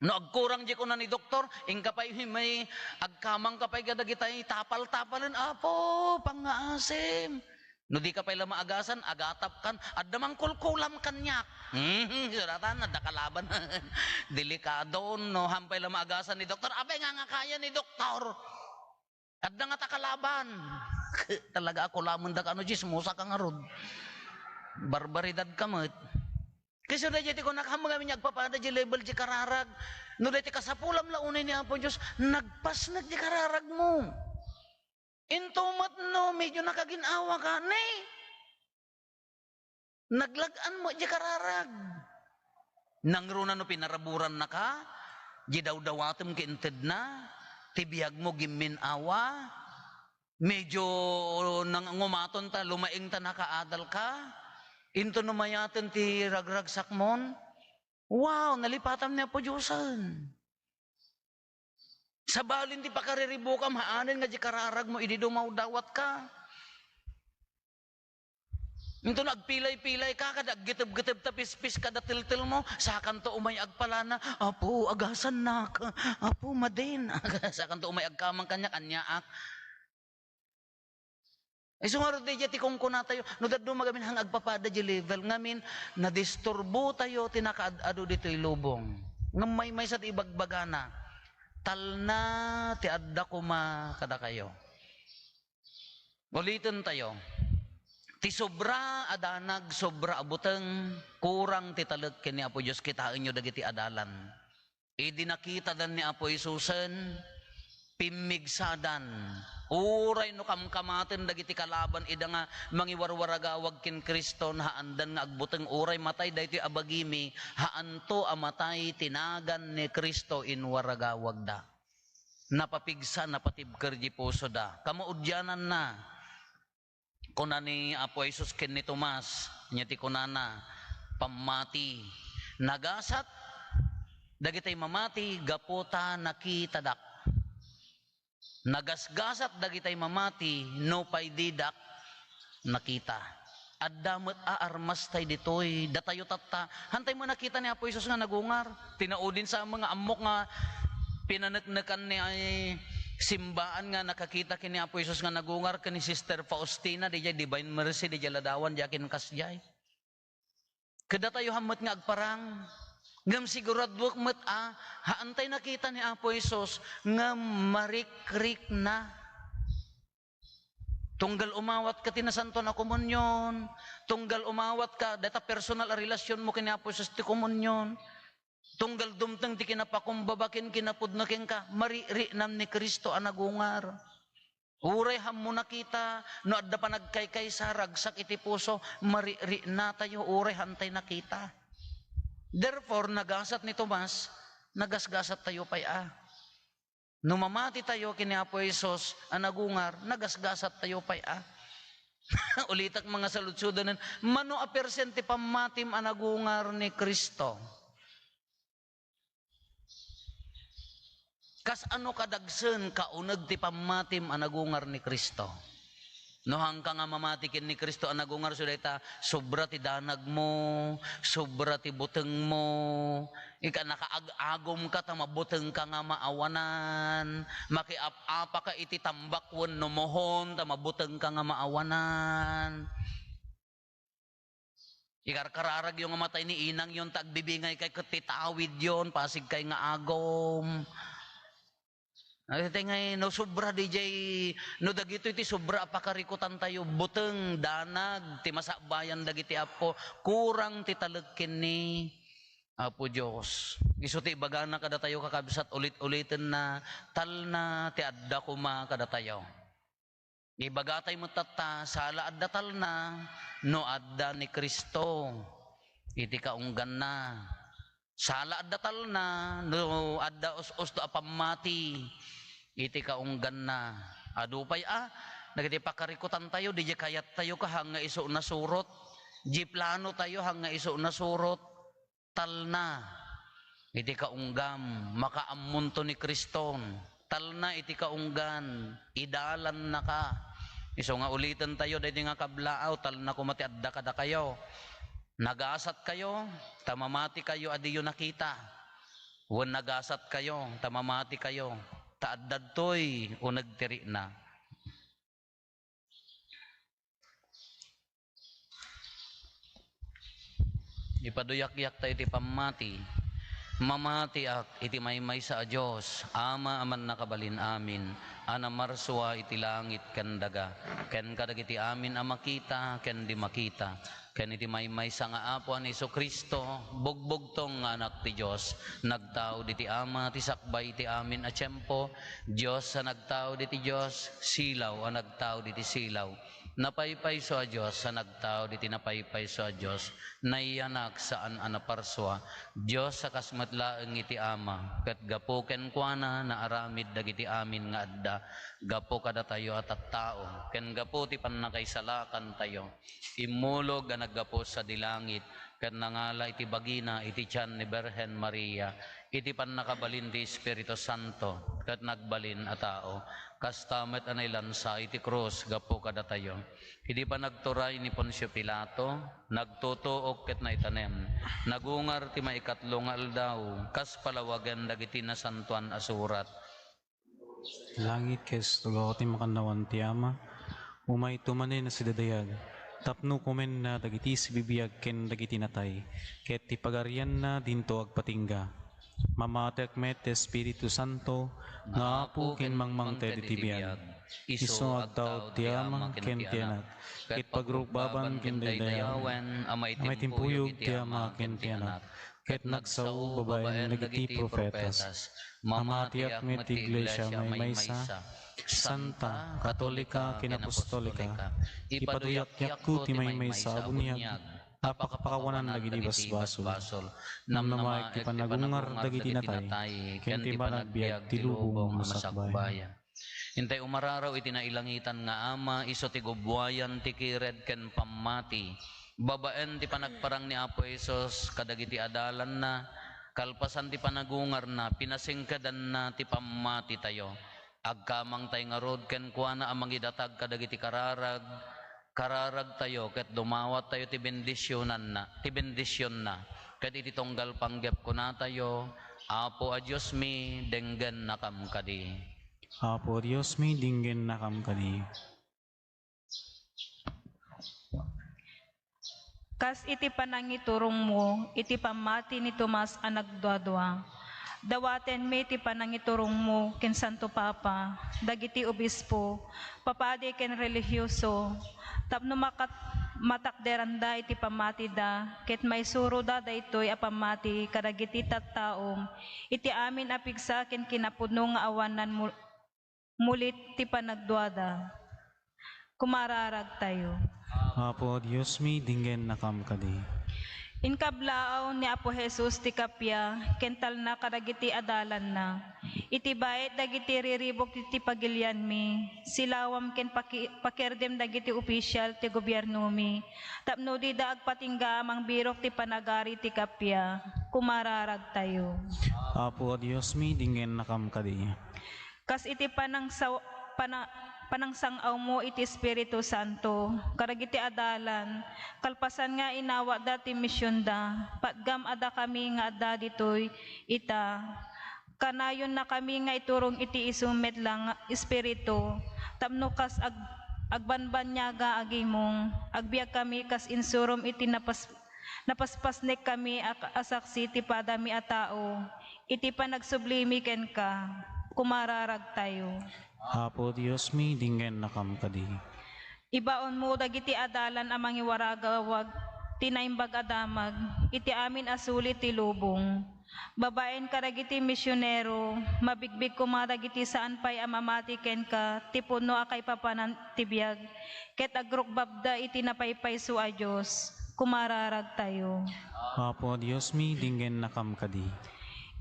No agkurang di ko na ni doktor, ingkapay may agkamang kapay gadagi tayo, tapal-tapalan, apo, pang-asim. No di ka pa'y lamaagasan, agatap kan, at damang kulkulam kanyak. Suratan, at kalaban. Delikado, no, hampay lamaagasan ni doktor. Abay nga kaya ni doktor. At nga takalaban. Talaga ako lamang da ka, ano, musa ka nga rod. Barbaridad ka mo't. Kasi na dito ko nakamagamin niya, agpapada di level di kararag. No dito kasapulam launay ni Apo Diyos, nagpas na di kararag mo. Intumat no, medyo nakaginawa ka, ne. Naglagan mo, di kararag. Nangruna no, pinaraburan na ka, di daw-dawatom kiinted na, tibiyag mo giminawa, medyo nangumaton ta, lumaing ta nakaadal ka, into numayaten ti ragrag sakmon, wow, nalipatan niya po Diyosan. Sa balin di pa kariribo ka, maanin nga di kararag mo, ididumaw dawat ka. Ito nagpilay-pilay ka, kada gitib-gitib tapis-pis kada til-til mo, sa kanto umay agpalana, apo, agasan na ka, apo, madin. Sa kanto umay agkamang kanya, kanyaak. Ay sumarod di jati kung kuna tayo, no daddo magamin hang agpapada di level, ngamin, nadisturbo tayo, tinakaadado dito ilubong. Ngamay sa ibagbagana. Talna ti adda kuma kada kayo. Ulitin tayo. Ti sobra adanag, sobra abuteng, kurang ti talag kini Apo Diyos, kitain nyo dagiti adalan. Idi nakita dan ni Apo Isusen, pimigsadan, uray no kamkamaten dagiti kalaban, ida nga mangiwarwaragawag kin Kristo, haandan nga agbuteng uray matay, dahiti abagimi, haanto amatay, tinagan ni Kristo inwaragawag da. Napapigsa, napatibker di puso da. Kamuudyanan na, kuna ni Apo Jesus ken ni Tomas, nyati kunana, pamati, nagasat, dagitay mamati, gaputa nakitadak. Nagasgasat dagitay mamati, no pay didak, nakita. Adamot aarmas tay ditoy, datayo tatta. Hantay mo nakita ni Apo Jesus nga nagungar. Tinaudin sa mga amok nga pinaneknekan ni ay simbaan nga nakakita kini Apo Jesus nga nagungar kani Sister Faustina, di jay Divine Mercy, di jay ladawan, jakin kasjay. Kada tayo hamot nga agparang, ngam siguradwak met haantay nakita ni Apo Jesus nga marikrik na. Tunggal umawat ka tinasanto na komunyon, tunggal umawat ka, data personal a relasyon mo kini Apo Jesus ti komunyon, tunggal dumteng ti kinapakumbabakin kinapudnakin ka, mariri nam ni Kristo anagungar. Uray ham mo nakita, no adda pa nagkaykay sa ragsak iti puso, mariri na tayo, uray hantay nakita. Therefore, nagasat ni Tomas, nagasgasat tayo pa'y Numamati tayo kini Apo Jesus, anagungar, nagasgasat tayo pa'y Ulitak mga salutsudanan, mano a persente pamatim anagungar ni Kristo. Kas ano kadagsen kauneg ti pammatim anagungar ni Kristo. No hangka nga mamatikin ni Kristo anagungar suday ta sobra ti danag mo, sobra ti buteng mo, ika nakaagagom ka ta mabuteng ka nga maawanan, makiap-apa ka iti tambakwen no mohon ta mabuteng ka nga maawanan. Ikarkararag yung matay ni inang yon tagbibingay kay katitawid yon pasig kay nga agom. Ngay no sobra DJ no dagito iti sobra pakarikutan tayo buteng danag ti masakbayan dagiti apo kurang ti talagken ni Apo Dios. Isu ti bagana kada tayo kakabsat ulit-ulitin na talna ti adda kuma kada tayo. Ibagatay mo tata sala adda talna no adda ni Kristo iti kaunggan na. Sala adda talna no adda us to apamati iti kaunggan na. Adupay nagiti pakarikutan tayo di kayat tayo ka hanga iso na surot. Di plano tayo hanga iso na surot. Talna iti kaunggam makaamunto ni Kriston. Talna iti kaunggan idalan na ka. Iso nga ulitin tayo dahil nga kablaaw talna kumati adda kada kayo. Nagasat kayo, tamamati kayo adiyo nakita. Wan nagasat kayo, tamamati kayo. Taaddad to'y o nagtiri na. Ipaduyak-yak tayo iti pamati. Mamati iti maymay sa Diyos. Ama aman nakabalin amin. Ana marswa iti langit ken daga. Ken kadag iti amin makita, ken di makita. Ken iti maymay sa nga apo ni Kristo, bugbog tong anak ti Diyos, nagtao diti ama, ti sakbay ti amin a tiyempo, Diyos sa nagtao diti Diyos, silaw a nagtao diti silaw, napaypay so a Diyos sa nagtao diti napaypay so a Diyos, naiyanak saan anaparswa, Diyos sa kasmatlaeng iti ama, ket gapo ken kuana na aramid dagiti amin nga adda, gapo kada tayo at tao, ken gapo ti pannakaisalakan tayo, imulog a naggapo sa dilangit, ken nangala iti bagina iti tiyan ni Birhen Maria, iti pannakabalin ti Espiritu Santo, ket nagbalin a tao, kastamet anay lansa iti krus gapo kada tayo. Iti pa nagturay ni Poncio Pilato, nagtutuok ket naitanem, nagungar ti maikatlong aldaw, kas palawagan dagiti nasantuan asurat.
Langit kes tugaw ti makanawan ti ama, umay tumanin na si dadayag, tapno komen na dagiti si bibiyag ken dagiti natay, ket ti pagarian na dinto agpatingga. Mamatek met Espiritu Santo, nga apo ken mangmang te ditibiyag. Iso agtaw ti ama ken ti anak, ket pagrukbaban ken daydayawen, amay timpuyog ti ama ken ti anak, ket nagsao babaen dagiti profetas. Mamatiak met ti Iglesia maymaysa, Santa, Katolika, Kinapostolika, ipaduyak-yak ko ti maymaysa abuniyag, apakapakawanan dagiti basbasol, namnama ti panagungar dagiti natay, ken ti panagbiag ti lubong masakbayan.
Hintay umararaw iti nailangitan nga ama, iso ti gubwayan ti kired ken pamati, babaen ti panagparang ni Apo Hesus kadagiti adalan na, kalpasan ti panagungar na, pinasingkadan na ti pamati tayo, agkamang tay nga rod ken kuana amang idatag kadagiti kararag tayo ket dumawat tayo ti bendisyon na ket iti tunggal panggep ko na tayo, Apo a Dios mi denggen nakam kadi.
Apo Dios mi dinggen nakam kadi.
Kas iti panangiturong mo, iti pamati ni Tomas a nagduadua. Dawaten mi iti panangiturong mo ken Santo Papa, dagiti obispo, papadi ken religyoso, tapno matakderanda iti pamati da, ket maysuro da daytoy a pamati kadagiti tattaom, iti amin a pigsa ken kinapudno nga awanan mulit ti panagduada. Kumararag tayo.
Apo Dios mi dinggen nakam kadi.
Inkablaaw ni Apo Jesus ti kapya, kental na kadagiti adalan na. Iti bayet dagiti riribok ti pagilyan mi, silawam ken pakirdem dagiti opisyal ti gobyerno mi. Tapno di daag patingga amang birok ti panagari ti kapya, kumararag tayo.
Apo a Dios mi dingen nakam kadi.
Kas iti panangsang-aw mo iti Espiritu Santo, karagiti adalan, kalpasan nga inawa dati misyon da, patgam ada kami nga ada ditoy ita, kanayon na kami nga iturong iti isumet lang Espiritu, tapno kas agbanbanyaga agimong, agbiag kami kas insurom iti napaspasnek kami asaksi ti padami a tao, iti panagsublimi ken ka, kumararag tayo.
Apo Dios mi dingen nakam kadi.
Ibaon mo dagiti adalan amang iwaragawag, tinaimbag adamag, iti amin asulit ti lubong. Babaen karagiti misyonero, mabigbig kumadagiti saan pa'y amamati ken ka, tipuno akay papanan tibiyag, ket agrukbabda iti napaypayso a Diyos, kumararag tayo.
Apo Dios mi dingen nakam kadi.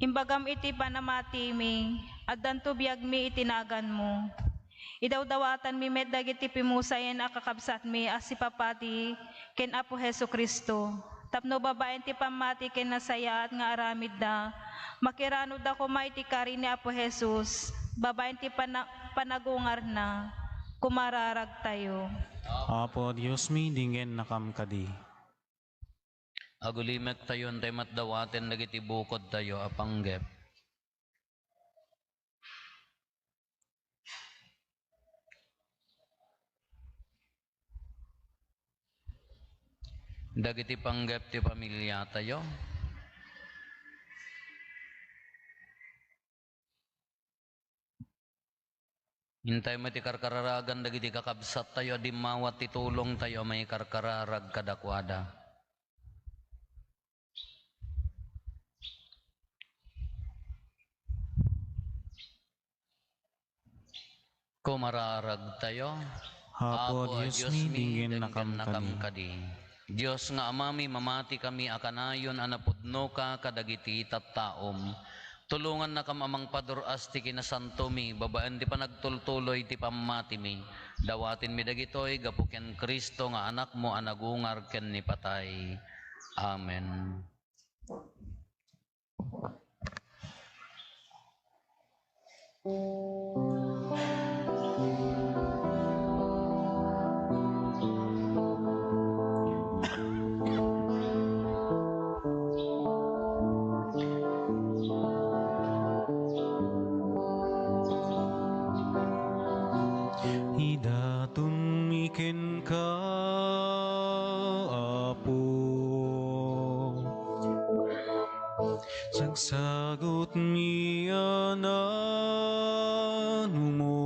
Imbagam iti panamati mi, addanto biyag mi itinagan mo. Idawdawatan mi met dagiti pimusayen a kakabsat mi as si papati ken Apo Hesu Kristo. Tapno babaen ti pamati ken nasayaat nga aramid da, makirano da kuma iti kari ni Apo Jesus, babaen ti panagungar na, kumararag tayo.
Apo Dios mi dingen nakam kadi.
Agulimek tayo tay matdawaten dagiti bukod tayo apanggep. Dagiti panggep ti pamilya tayo. Hintay mo ti karkararagan dagiti kakabsat tayo, di mawat ti tulong tayo may karkararag kadakwada. Kumararag tayo.
Apo Dios mi dingen nakam kadi.
kadi. Diyos nga amami mamati kami akanayon anapudno ka kadagiti tattaom. Tulungan na kam amang paduras ti kinasanto mi, babaan ti panagtultuloy ti pamati mi. Dawatin mi dagitoy gapu ken Kristo nga anak mo anagungar ken ni patay. Amen.
Idatun miken ka, Apo. Sagsagot mi ananu mo.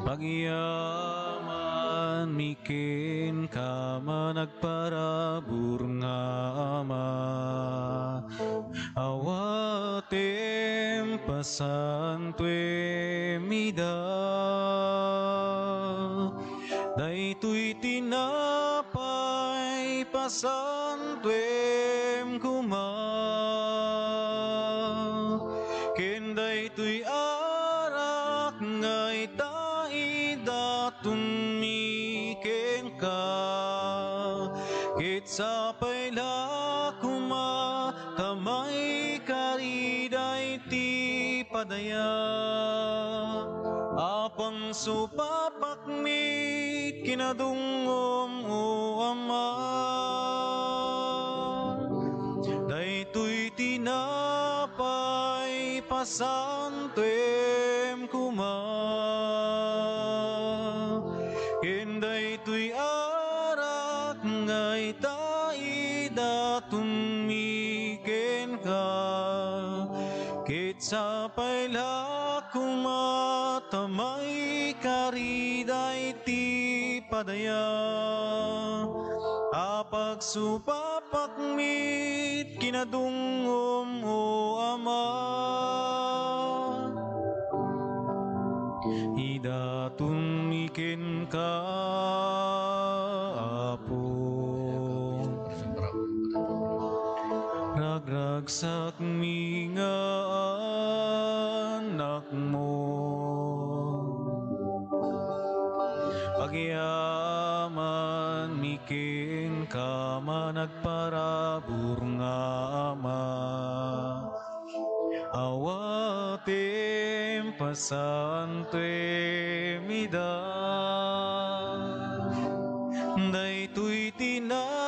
Pagyaman miken ka managparabur nga ama. Awatem pasantuem ida, daytoy tinapay pasantuem kuma, ken daytoy arak nga itaidatun miken ka, ket sapay la kuma kamay kariday ti padaya. Apang supapak mit kinadungom o ama, daytoy tinapay pasantuem kuma, ken daytoy arak nga itaidatun miken ka, ket sapay la kumatamay kariday ti padaya. Apag supapak mit kinadungom o ama, idatun miken ka, Apo. Ragragsak mi nga anak mo, pagyaman mi ken ka managparabur nga Ama. Awatem pasantuem ida, daytoy tinapay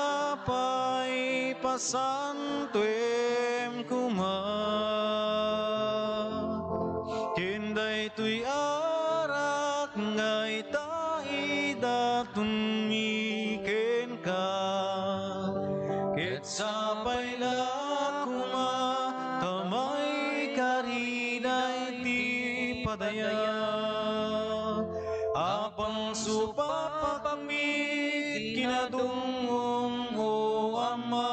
pasantuem kuma, ken daytoy arak nga itaidatun miken ka, ket sapay lakuma tamay karinay ti padaya, apang supapakmit kinadungong o Ama.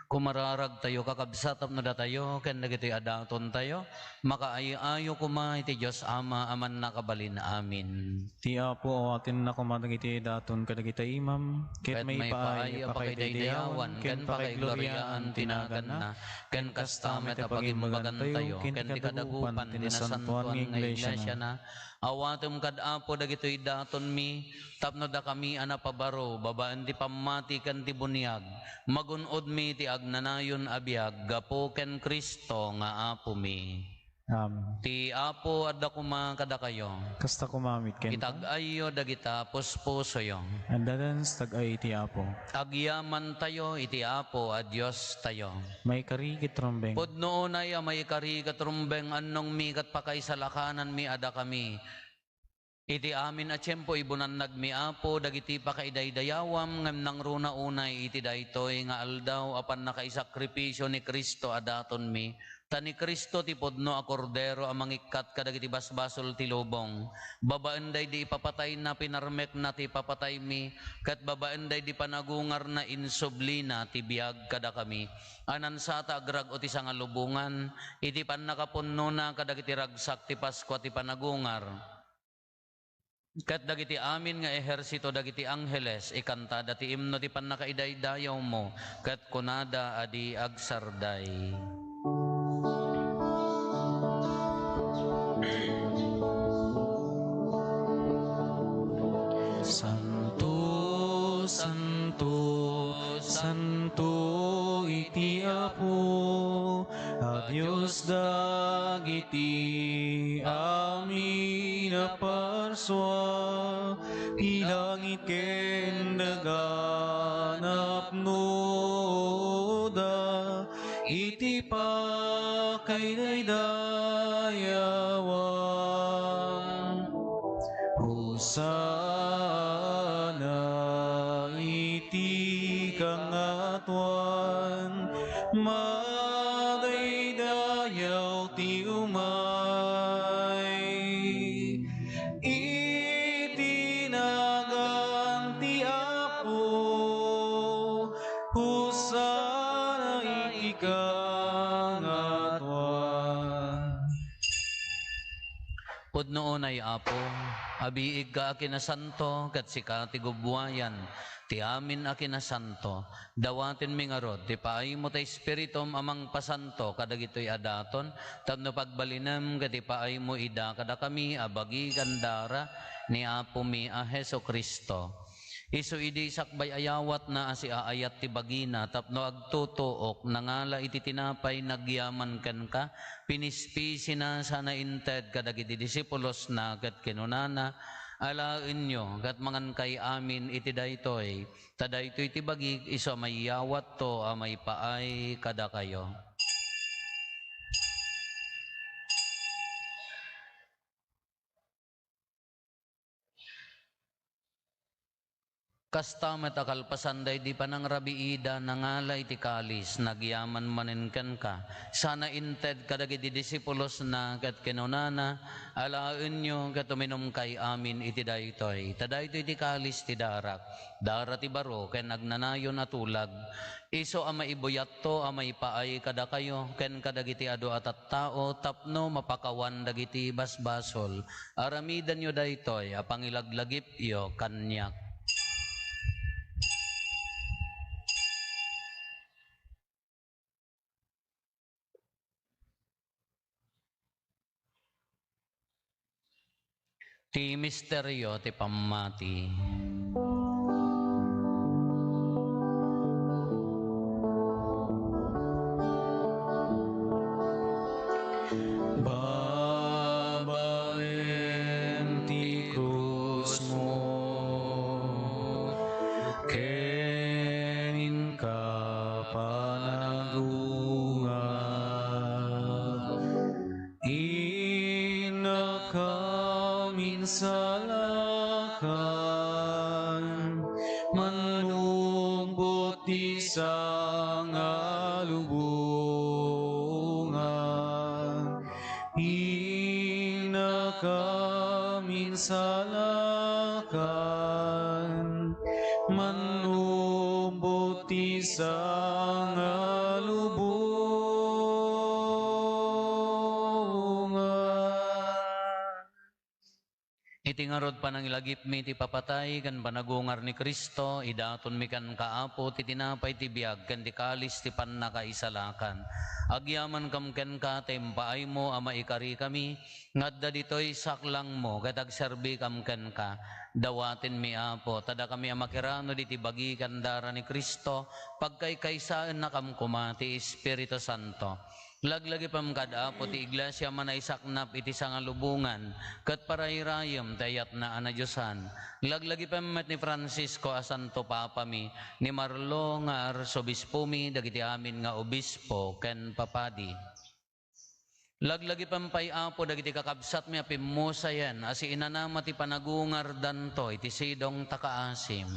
Kumararag tayo, kakabsatap na datayo, ken dagiti adaton tayo, makaayo-ayo kuma iti Diyos Ama, aman nakabalin. Amin.
Ti Apo o atin na kumadagiti daton kadagita imam, ket may paay pakaidayawan, ken pakaigloriaan tinagan na, ken kastamet apagimbagan tayo, ken ti kadagupan tinasantuan ng iglesia na, awatem kad Apo dagitoy daton mi, tapno da kami anapabaro, babaan ti pamati ken ti bunyag, magunod mi ti agnanayon abiyag, gapo ken Kristo nga Apo mi. Amen.
Ti Apo adda kuma kada kayo,
Kasta kumamit ken
itag-ayo dagita puspuso yo.
andadan tag-ay ti Apo.
Agyaman tayo iti Apo a Diyos tayo.
May karigit trombeng.
Pudno na may kari katrumbeng annong mi kat pakay sa lakanan mi ada kami. Iti amin at tiyempo ibunan nagmi Apo dagiti pakaidaydayawam ngem nang runa unay iti daytoy nga aldaw apan nakaisakripisyo ni Kristo adaton mi. Tani Kristo ti podno a kordero amang ikat kadagiti basbasol ti lubong. Babaenday di ipapatay na pinarmek na ti papatay mi, kat babaenday di panagungar na insublina ti biag kada kami. Anan sa agrag o ti sangalubungan, iti pan nakapunno na kadagiti ragsak ti Pasko ti panagungar. Kat dagiti amin nga ehersito dagiti angheles, ikanta dati imno ti pan nakaidaydayaw mo, kat kunada adi agsarday.
Santo, Santo, Santo iti Apo, a Dios dagiti amin a parswa, ilangit ken daganap noda, iti pakaidaydayawam. Hosana iti kangatuan, madaydayaw ti umay. Itinagan ti Apo, hosana iti kangatuan.
Pudnoon ay Apo, abiig ka akinasanto, kat sika ti gubwayan, ti amin akinasanto, dawatin mi nga rod, ti paay mo ta espiritum amang pasanto, kadagitoy adaton, tapno pagbalinam, kat ti paay mo ida, kada kami abagi gandara, ni Apo mi a Heso Kristo. Isu idi sakbay ayawat na asi aayat ti bagina, tapno agtutuok, nangala iti tinapay nagyaman ken ka, pinispisi na sana inted kadagiti disipulos na kat kinunana, alain nyo, kat mangan kay amin iti daytoy, tadaytoy ti bagig, iso may yawat to, may paay kada kayo. Kastamet akalpasanday di panang rabiida nangalay ti kalis nagyaman maninken ka sana inted kadagiti disipulos na ket kinunana alaen nyo ket uminom kay amin iti daytoy tadaytoy ti kalis ti darak dara ti baro ken nagnanayon atulag iso ama ibuyat to amay paay kada kayo ken kadagiti adu atat tao tapno mapakawan dagiti basbasol aramidan nyo daytoy apangilaglagip yo kanyak. Ti misteryo ti pamati.
kenin ka panagungan, inakaminsalakkan, manumbot di sang alubungan, inakaminsalakkan, manumbot di sang alubungan.
Itingarod pa ng ilagip mi ti papatay kan panagungar ni Kristo, idaton mi kan kaapo ti tinapay ti biag kan ti kalis ti pannakaisalakan. Agyaman kam ken ka tempaay mo ama ikari kami, ngadda ditoy saklang mo ket agserbi kam ken ka. Dawatin mi apo, tada kami amakirano di ti bagi kandara ni Kristo, pagkaykaysaan na kam kuma ti Espiritu Santo. Laglagi pam kadapo ti iglesia manay saknap iti sangalubungan ket parayrayem tayat na anadyosan. Laglagi pam met ni Francisco a Santo Papa mi, ni Marlo nga arsobispo mi dagiti amin nga obispo ken papadi. Laglagi pampay apo dagiti kakabsat mi apimmusayan asi inanama ti panagungar danto iti sidong takaasim.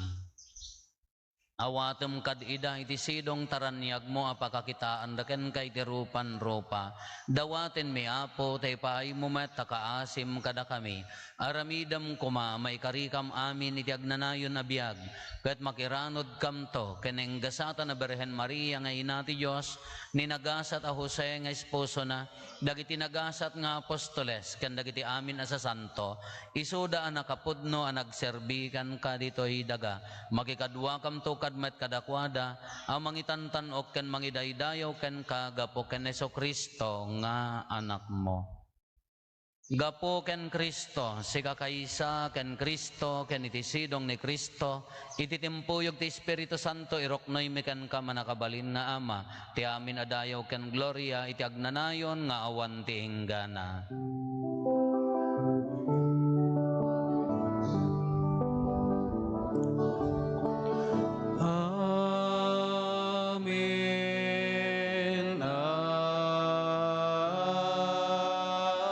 Awatem kad ida iti sidong taranyag mo apakakitaan daken kay ti rupan ropa. Dawaten mi apo tay paay mo met takaasim kada kami. Aramidam kuma may karikam amin iti agnanayon na biag. Ket makiranod kam to keneng gasata na Berhen Maria nga ina ti Dios, ni nagasat a Jose nga esposo na, dagiti nagasat nga apostoles ken dagiti amin asa santo. Isuda a nakapudno a nagserbikan ka ditoy daga. Makikadwa kam to met kadakwada, ang mangitantan o ken mangidaydayaw ken kagapo ken Jesucristo nga anak mo. Gapo ken Kristo, siga kaysa ken Kristo, ken iti sidong ni Kristo, iti timpuyog ti Espiritu Santo, iroknoy mi ken ka manakabalin nga Ama, ti amin adayaw ken gloria, iti agnanayon nga awan ti hinggana.
Amen.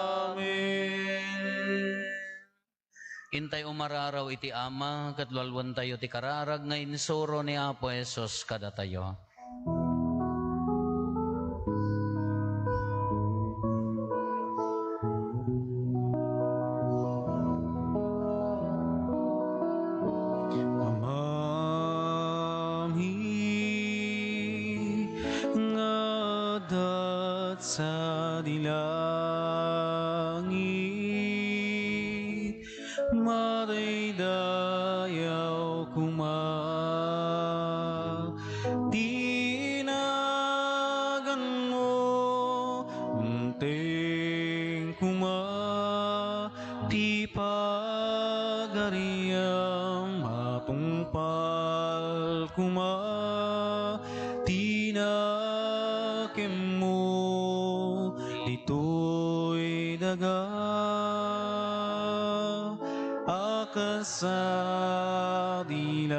Amen.
Intay umararaw iti Ama, katlalwan tayo ti kararag nga insuro ni Apo Jesus kada tayo.
Ngadat sa dilangit, madaydayaw kuma, tinagan mo, unteng kuma, di pagariam matungpal kuma, tinakem mo, dito'y daga, akasa dilangit,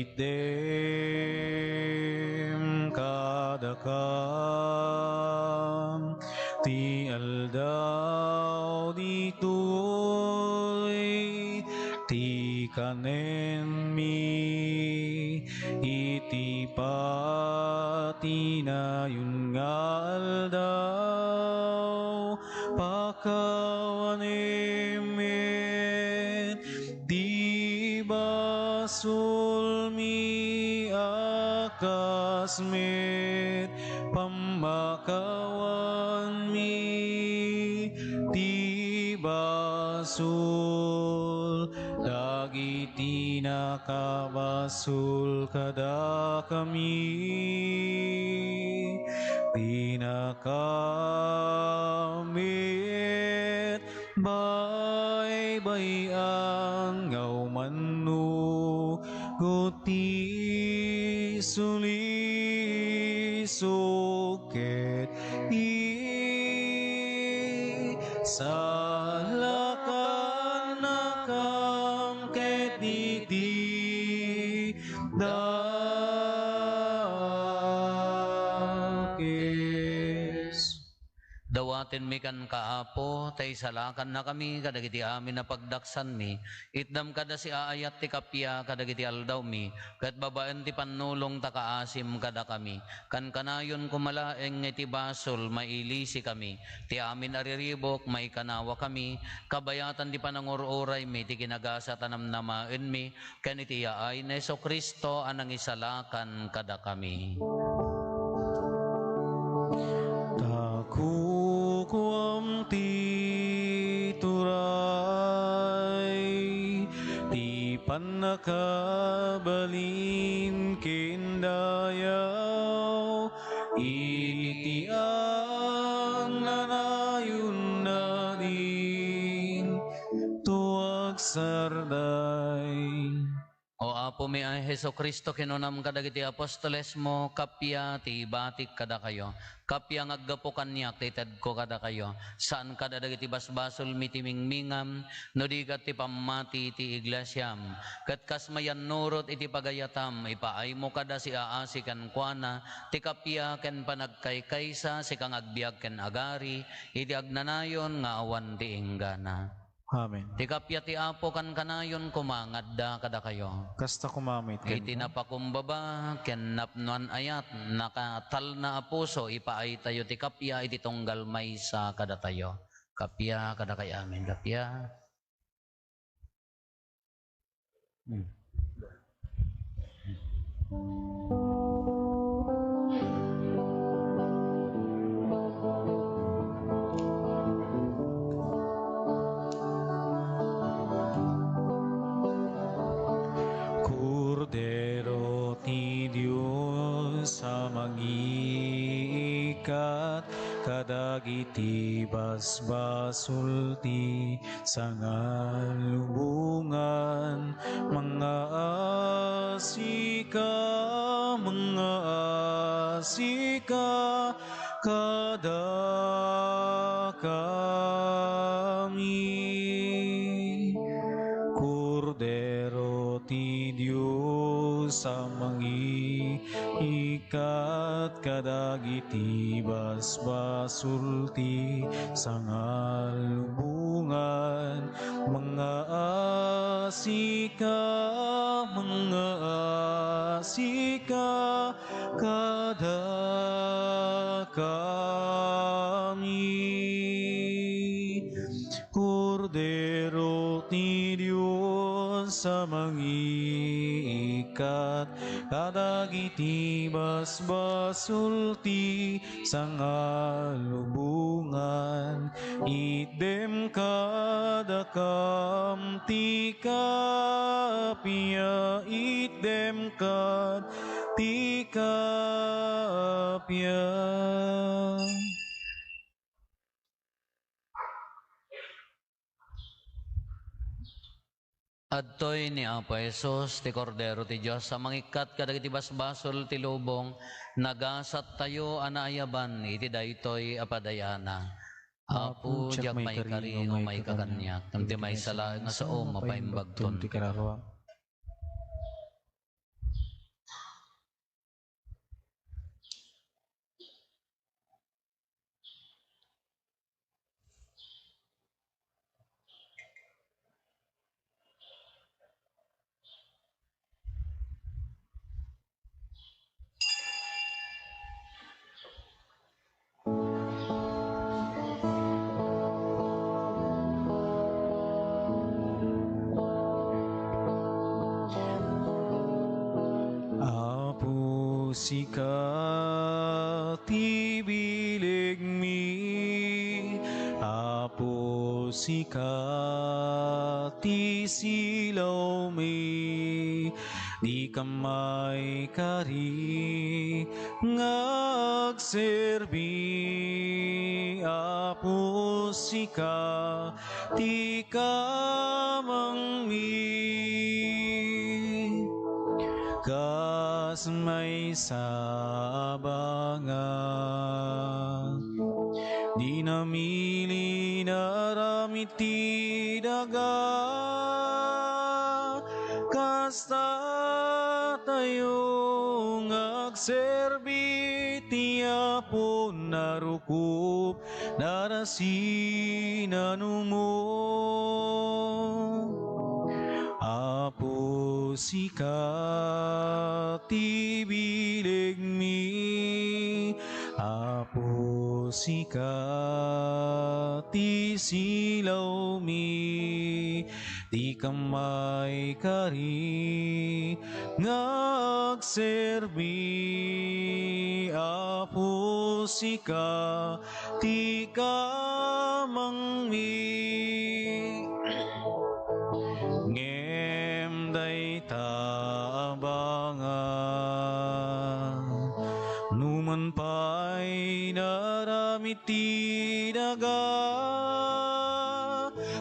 item kadakam, ti aldaw dito'y ti kanen mi, iti patinayon nga aldaw, pakawanemet, di basul mi akasmet, pamakawan mi, di basul, dagiti nakabasul kada kami, pinakamit, baybayan ngaumanno, guti sulisuket, salakan
kan kaapo, tay salakan na kami, kadagiti amin na pagdaksan mi. Itdam kada si aayat ti kapya, kadagiti aldaw mi. Kat babaan ti panulong takaasim kada kami. Kan kanayon kumalaeng iti basol, mailisi kami. Ti amin ariribok, may kanawa kami. Kabayatan ti panangururay mi, ti kinagasa tanamnamaen mi. Kan iti yaay na Kristo anang isalakan kada kami.
Kukuam ti turay, ti panakabalin kindayaw, iti ang nanayon na din, tuwag sarday.
O Apo mi ay Heso Kristo kinunam kadagiti apostoles mo, kapya ti batik kada kayo. Kapya ngaggapo kanyak ti ted ko kada kayo. Saan kada dagiti basbasol mitimingmingam, no di kat ti pamati ti iglesyam. Kat kas mayan nurot iti pagayatam, ipaay mo kada si aasi kan kuana, ti kapya ken panagkaykaysa, si kang agbiag ken agari, iti agnanayon nga awan ti inggana.
Amen.
Ti kapya ti Apo kan kanayon kumangadda kada kayo.
Kasta kumamit ken
Iti napakumbaba, ken napnuan ayat, nakatal na puso, ipaay tayo ti kapya, iti tunggal maysa kada tayo. Kapya kada kay amin, kapya.
Kordero ti Diyos sa mangiikat, kadagiti basbasol ti sangalubungan, mga asika, kada kami. Kordero ti Diyos sa mangiikat, kadagiti basbasol ti sangalubungan, mga asika, kada kami. Kordero ti Diyos sa mangiikat, kadagiti basbasol ti sangalubungan, idem kadakam ti kapya, idem kad ti kapya.
Adtoy ni Apo Jesus, ti Kordero ti Diyos, sa mangikat kadagiti basbasol ti lubong, nagasat tayo anaayaban, iti daytoy apadayana. Apo, diyak may kari, may kaganyak, tamti may sala, nga sao, mapaimbagton.
ti kararwa. Apo sika ti bilig mi, Apo sika ti silaw mi, di kamay kari ngagserbi. Apo sika ti kamang mi, kas may sabangan, di namili naramit ti daga, kasta tayo ngagserbi ti Apo narukup, darasinan mo. Apo sikat ibilig mi, Apo sikat isilaw mi, di kamay kari ngagserbi. Apo sikat ti kamang mi, ngem day tabangan, numan pa'y naramit ti daga,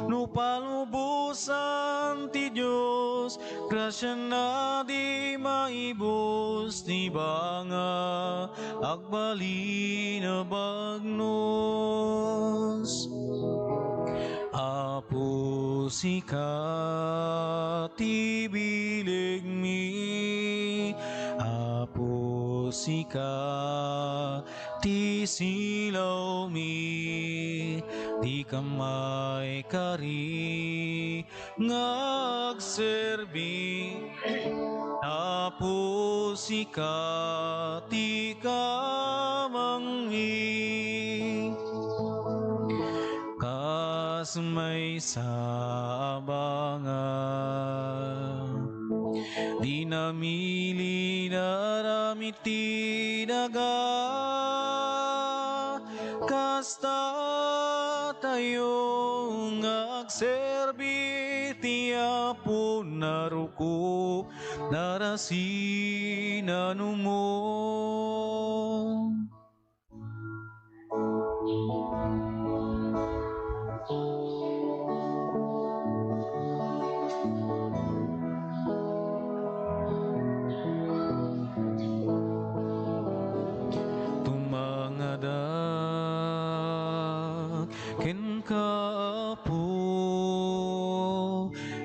no palubusan ti Diyos, grasya na di maibos ni banga, agbali na bagnos. Apo sikat ibilig mi, Apo sikat isilaw mi, di kamay kari ngagserbi. Apo sikat ti kamang mi, kas may sabangan, di namili naramit ti daga, kasta tayo ngagserbi ti Apo naruko, darasinan mo. Tumangadak ken Kaapo,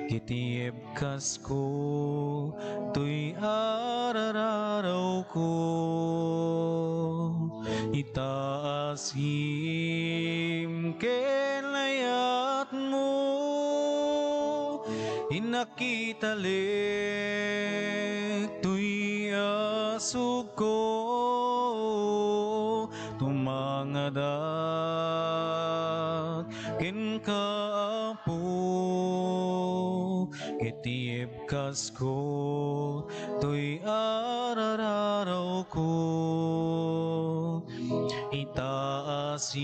kitieb kas ko tuy arararaw ko, itaas him ken layat mo, inakitalik tuy asug ko. Tumangadak ken Kaapo, kitieb kas ko tuy arararaw ko, itaasim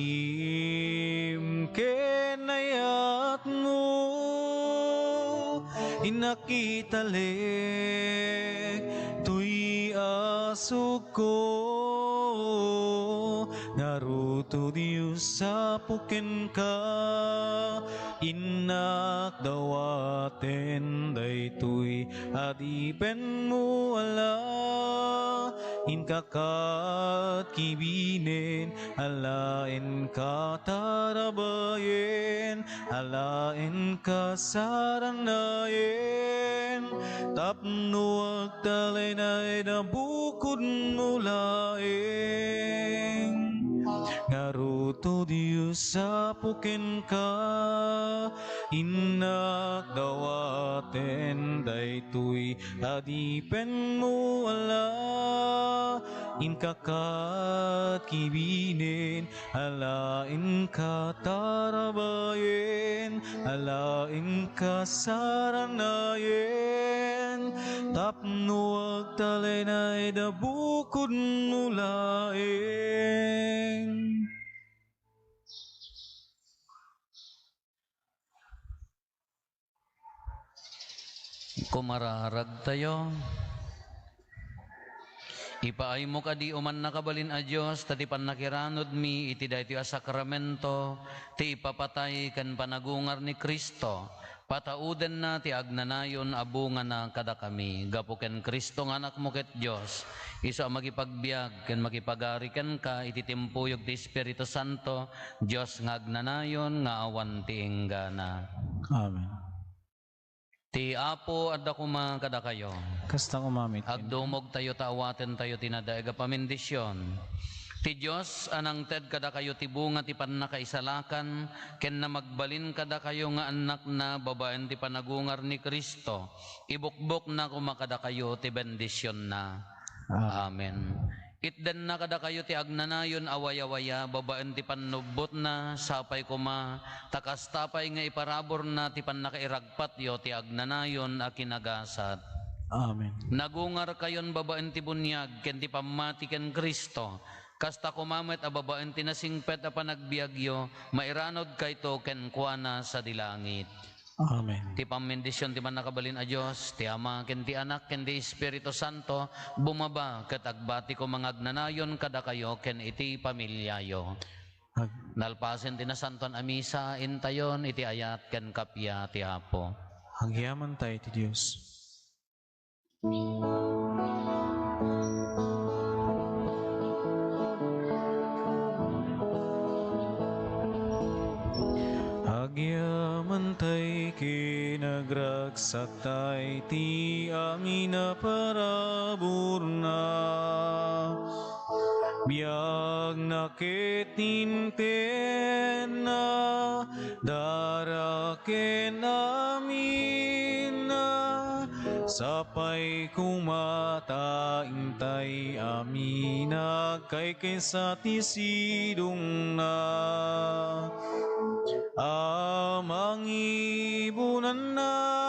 ken ayat mo, inakitalik tuy asug ko. Naruto Diyos sa puken ka, inak dawaten daytoy adipen mo ala, inkakat kibinen alaen ka tarabayen, alaen ka saranayen, tapno agtalay na bukod mo laeng. Naruto Diyos sa puken ka, inak dawaten daytoy adipen mo ala, inkakat kibinen alain ka tarabayen, alain ka saranayen, tapno agtalay na bukod mo laeng.
Kumararag tayo. Ipaay mo ka di uman nakabalin a Diyos, tati panakiranod mi, iti daytoy a sakramento, ti ipapatay kan panagungar ni Kristo. Patauden na ti agnanayon abunga na kada kami. Gapo ken Kristo nga anak mo ket Diyos. Iso magipagbiag ken makipagari ken ka, iti timpuyog ti Espiritu Santo, Diyos nga agnanayon nga awan ti enggana.
Amen.
Ti Apo adda kuma kada kayo.
Kasta kumamit.
Agdumog tayo taawaten tayo tinadaig a pamindisyon. Ti Diyos, anang ted kada kayo ti bunga ti pannakaisalakan, ken na magbalin kada kayo nga anak na babaen ti panagungar ni Kristo, ibukbok na kumakada kayo ti bendisyon na. Amen. Itden na kada kayo ti agnanayon awaya-waya, babaen ti pannubot na, sapay kuma, takas tapay nga iparabor na ti pannakairagpat yo ti agnanayon a kinagasat.
Amen.
Nagungar kayon babaen ti bunyag, ken ti pamati ken Kristo, kasta kumamet a babaen ti nasingpet a panagbiagyo, mairanod kayto ken kuana sa dilangit.
Amen.
Ti pamendisyon ti manakabalin a Dios, ti Ama ken ti Anak ken ti Espiritu Santo, bumaba ket agbati ko mga agnanayon kada kayo ken iti pamilyayo. Nalpasen ti nasanton a misa intayon iti ayat ken kapya ti Apo.
Hagyaman tayo ti Diyos. Agyaman tay kinagragsak tay ti amin na paraburna. Biag nakitinten na daraken amin na sapay kumataing tay amin na kay kaysa ti sidong na. Amang ibunan na